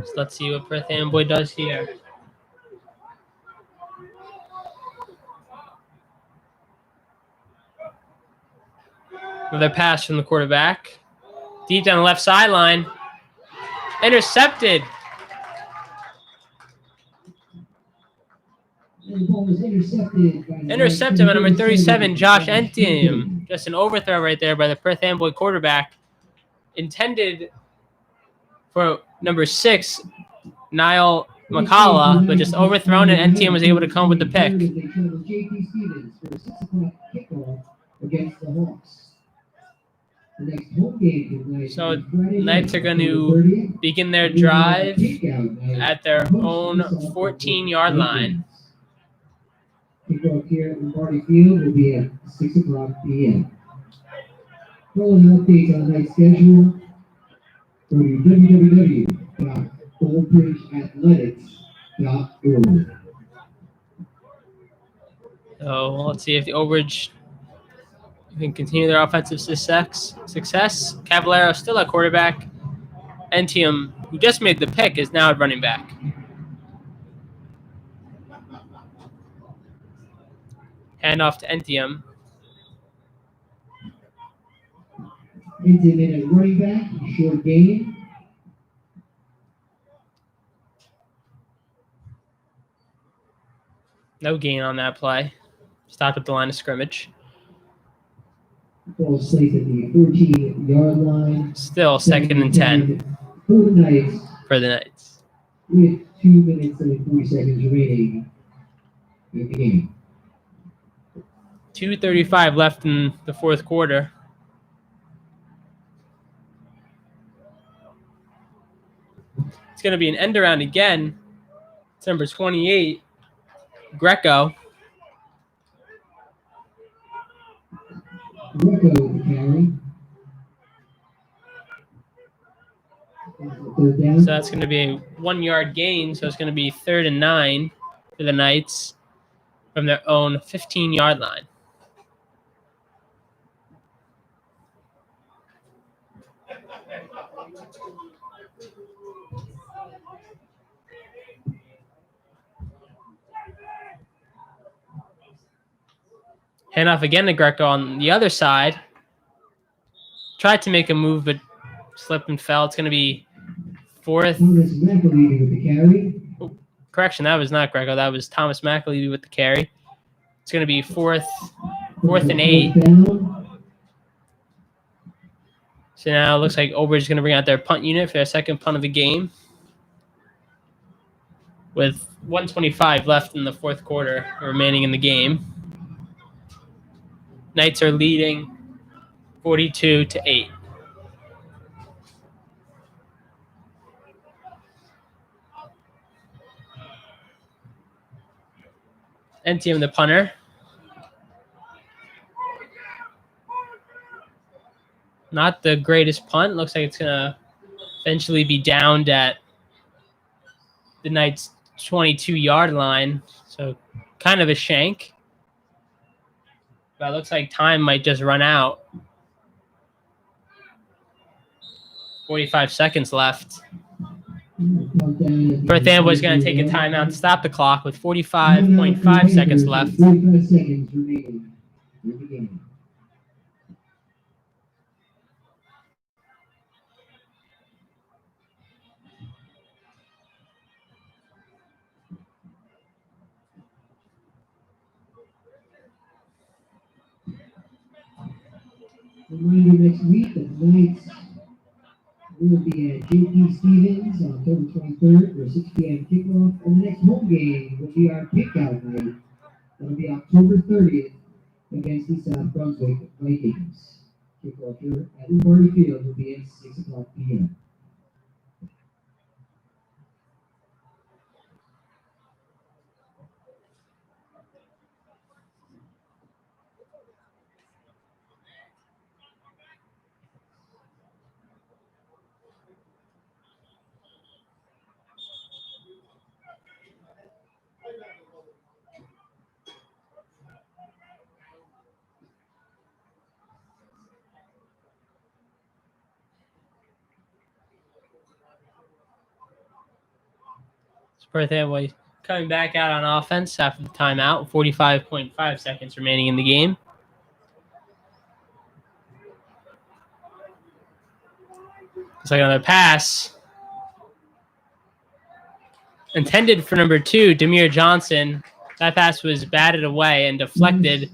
So let's see what Perth Amboy does here. Another pass from the quarterback. Deep down the left sideline. Intercepted. Intercepted by number 37, Josh Entium. Just an overthrow right there by the Perth Amboy quarterback. Intended for number 6, Niall McCullough, but just overthrown, and Entium was able to come with the pick. So Knights are going to begin their drive at their own 14-yard line. Kickoff here at Lombardi Field will be at 6 o'clock p.m. For an update on tonight's schedule, go to www.oldbridgeathletics.org. So let's see if the Old Bridge can continue their offensive success. Cavallero still at quarterback. Entium, who just made the pick, is now at running back. Handoff to Entium. Entium in at running back, short gain. No gain on that play. Stopped at the line of scrimmage. Ball placed at the 14-yard line. Still 2nd and 10 for the Knights. With 2 minutes and 40 seconds remaining in the game. 2:35 left in the 4th quarter. It's going to be an end around again. It's number 28, Greco. Greco with the carry. So that's going to be a 1-yard gain. So it's going to be 3rd and 9 for the Knights from their own 15-yard line. Handoff again to Greco on the other side. Tried to make a move, but slipped and fell. It's going to be 4th. correction, that was not Greco. That was Thomas McAlevey with the carry. It's going to be fourth and 8. So now it looks like Oberge is going to bring out their punt unit for their second punt of the game. With 1:25 left in the fourth quarter remaining in the game. Knights are leading 42-8. NTM the punter. Not the greatest punt. Looks like it's going to eventually be downed at the Knights' 22-yard line. So kind of a shank. But it looks like time might just run out. 45 seconds left. Perth Amboy is going to take a timeout to stop the clock with 45.5 seconds left. 45 seconds remaining in the game. Reminder next week that the Knights will be at JP Stevens on October 23rd for a 6 p.m. kickoff. And the next home game will be our pickout night. That'll be October 30th against the South Brunswick Vikings. Kickoff here at Lombardi Field will be at 6 o'clock p.m. Perth Amboy coming back out on offense after the timeout. 45.5 seconds remaining in the game. Looks like another pass. Intended for number 2, Demir Johnson. That pass was batted away and deflected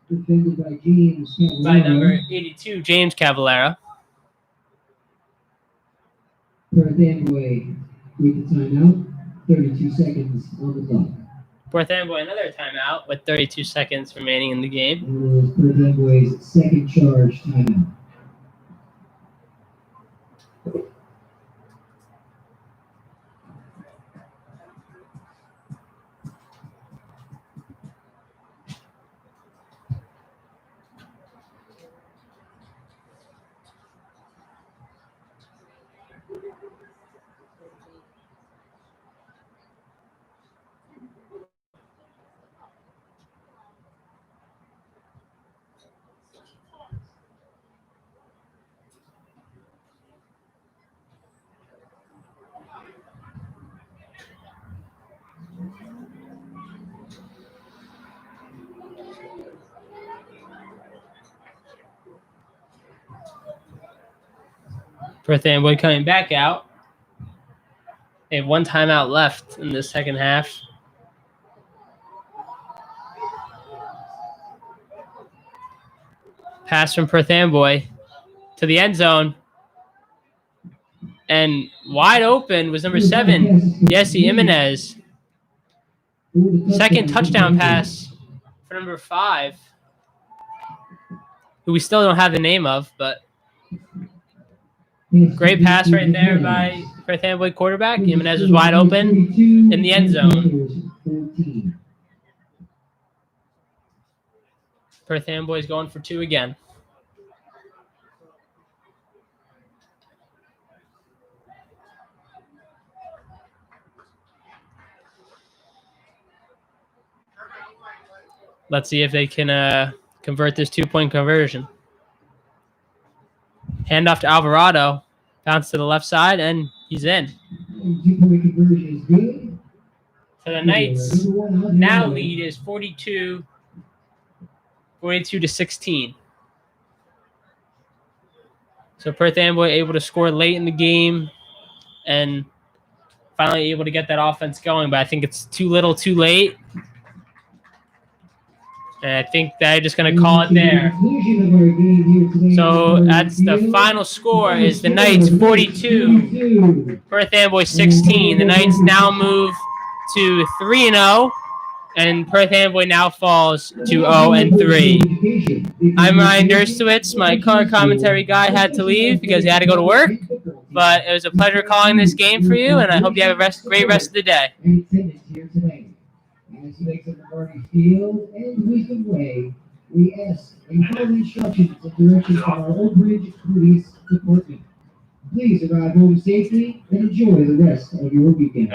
by number 82, James Cavallera. Perth Amboy with the timeout. 32 seconds on the clock. Perth Amboy another timeout with 32 seconds remaining in the game. And it was Perth Amboy's second charge timeout. Perth Amboy coming back out. They have one timeout left in the second half. Pass from Perth Amboy to the end zone. And wide open was number 7, Jesse Jimenez. Second touchdown pass for number 5, who we still don't have the name of, but great pass right there by Perth Amboy quarterback. Jimenez was wide open in the end zone. Perth Amboy is going for 2 again. Let's see if they can convert this 2-point conversion. Handoff to Alvarado. Bounce to the left side, and he's in. 2-point conversion is good. So the Knights now lead is 42 to 16. So Perth Amboy able to score late in the game and finally able to get that offense going, but I think it's too little, too late. And I think they're just going to call it there. So that's the final score is the Knights 42, Perth Amboy 16. The Knights now move to 3-0, and Perth Amboy now falls to 0-3. I'm Ryan Derstowitz. My color commentary guy had to leave because he had to go to work, but it was a pleasure calling this game for you, and I hope you have a great rest of the day. As he makes up regarding field and Wisdom Way, we ask and follow the instructions and directions from our Old Bridge Police Department. Please arrive home safely and enjoy the rest of your weekend.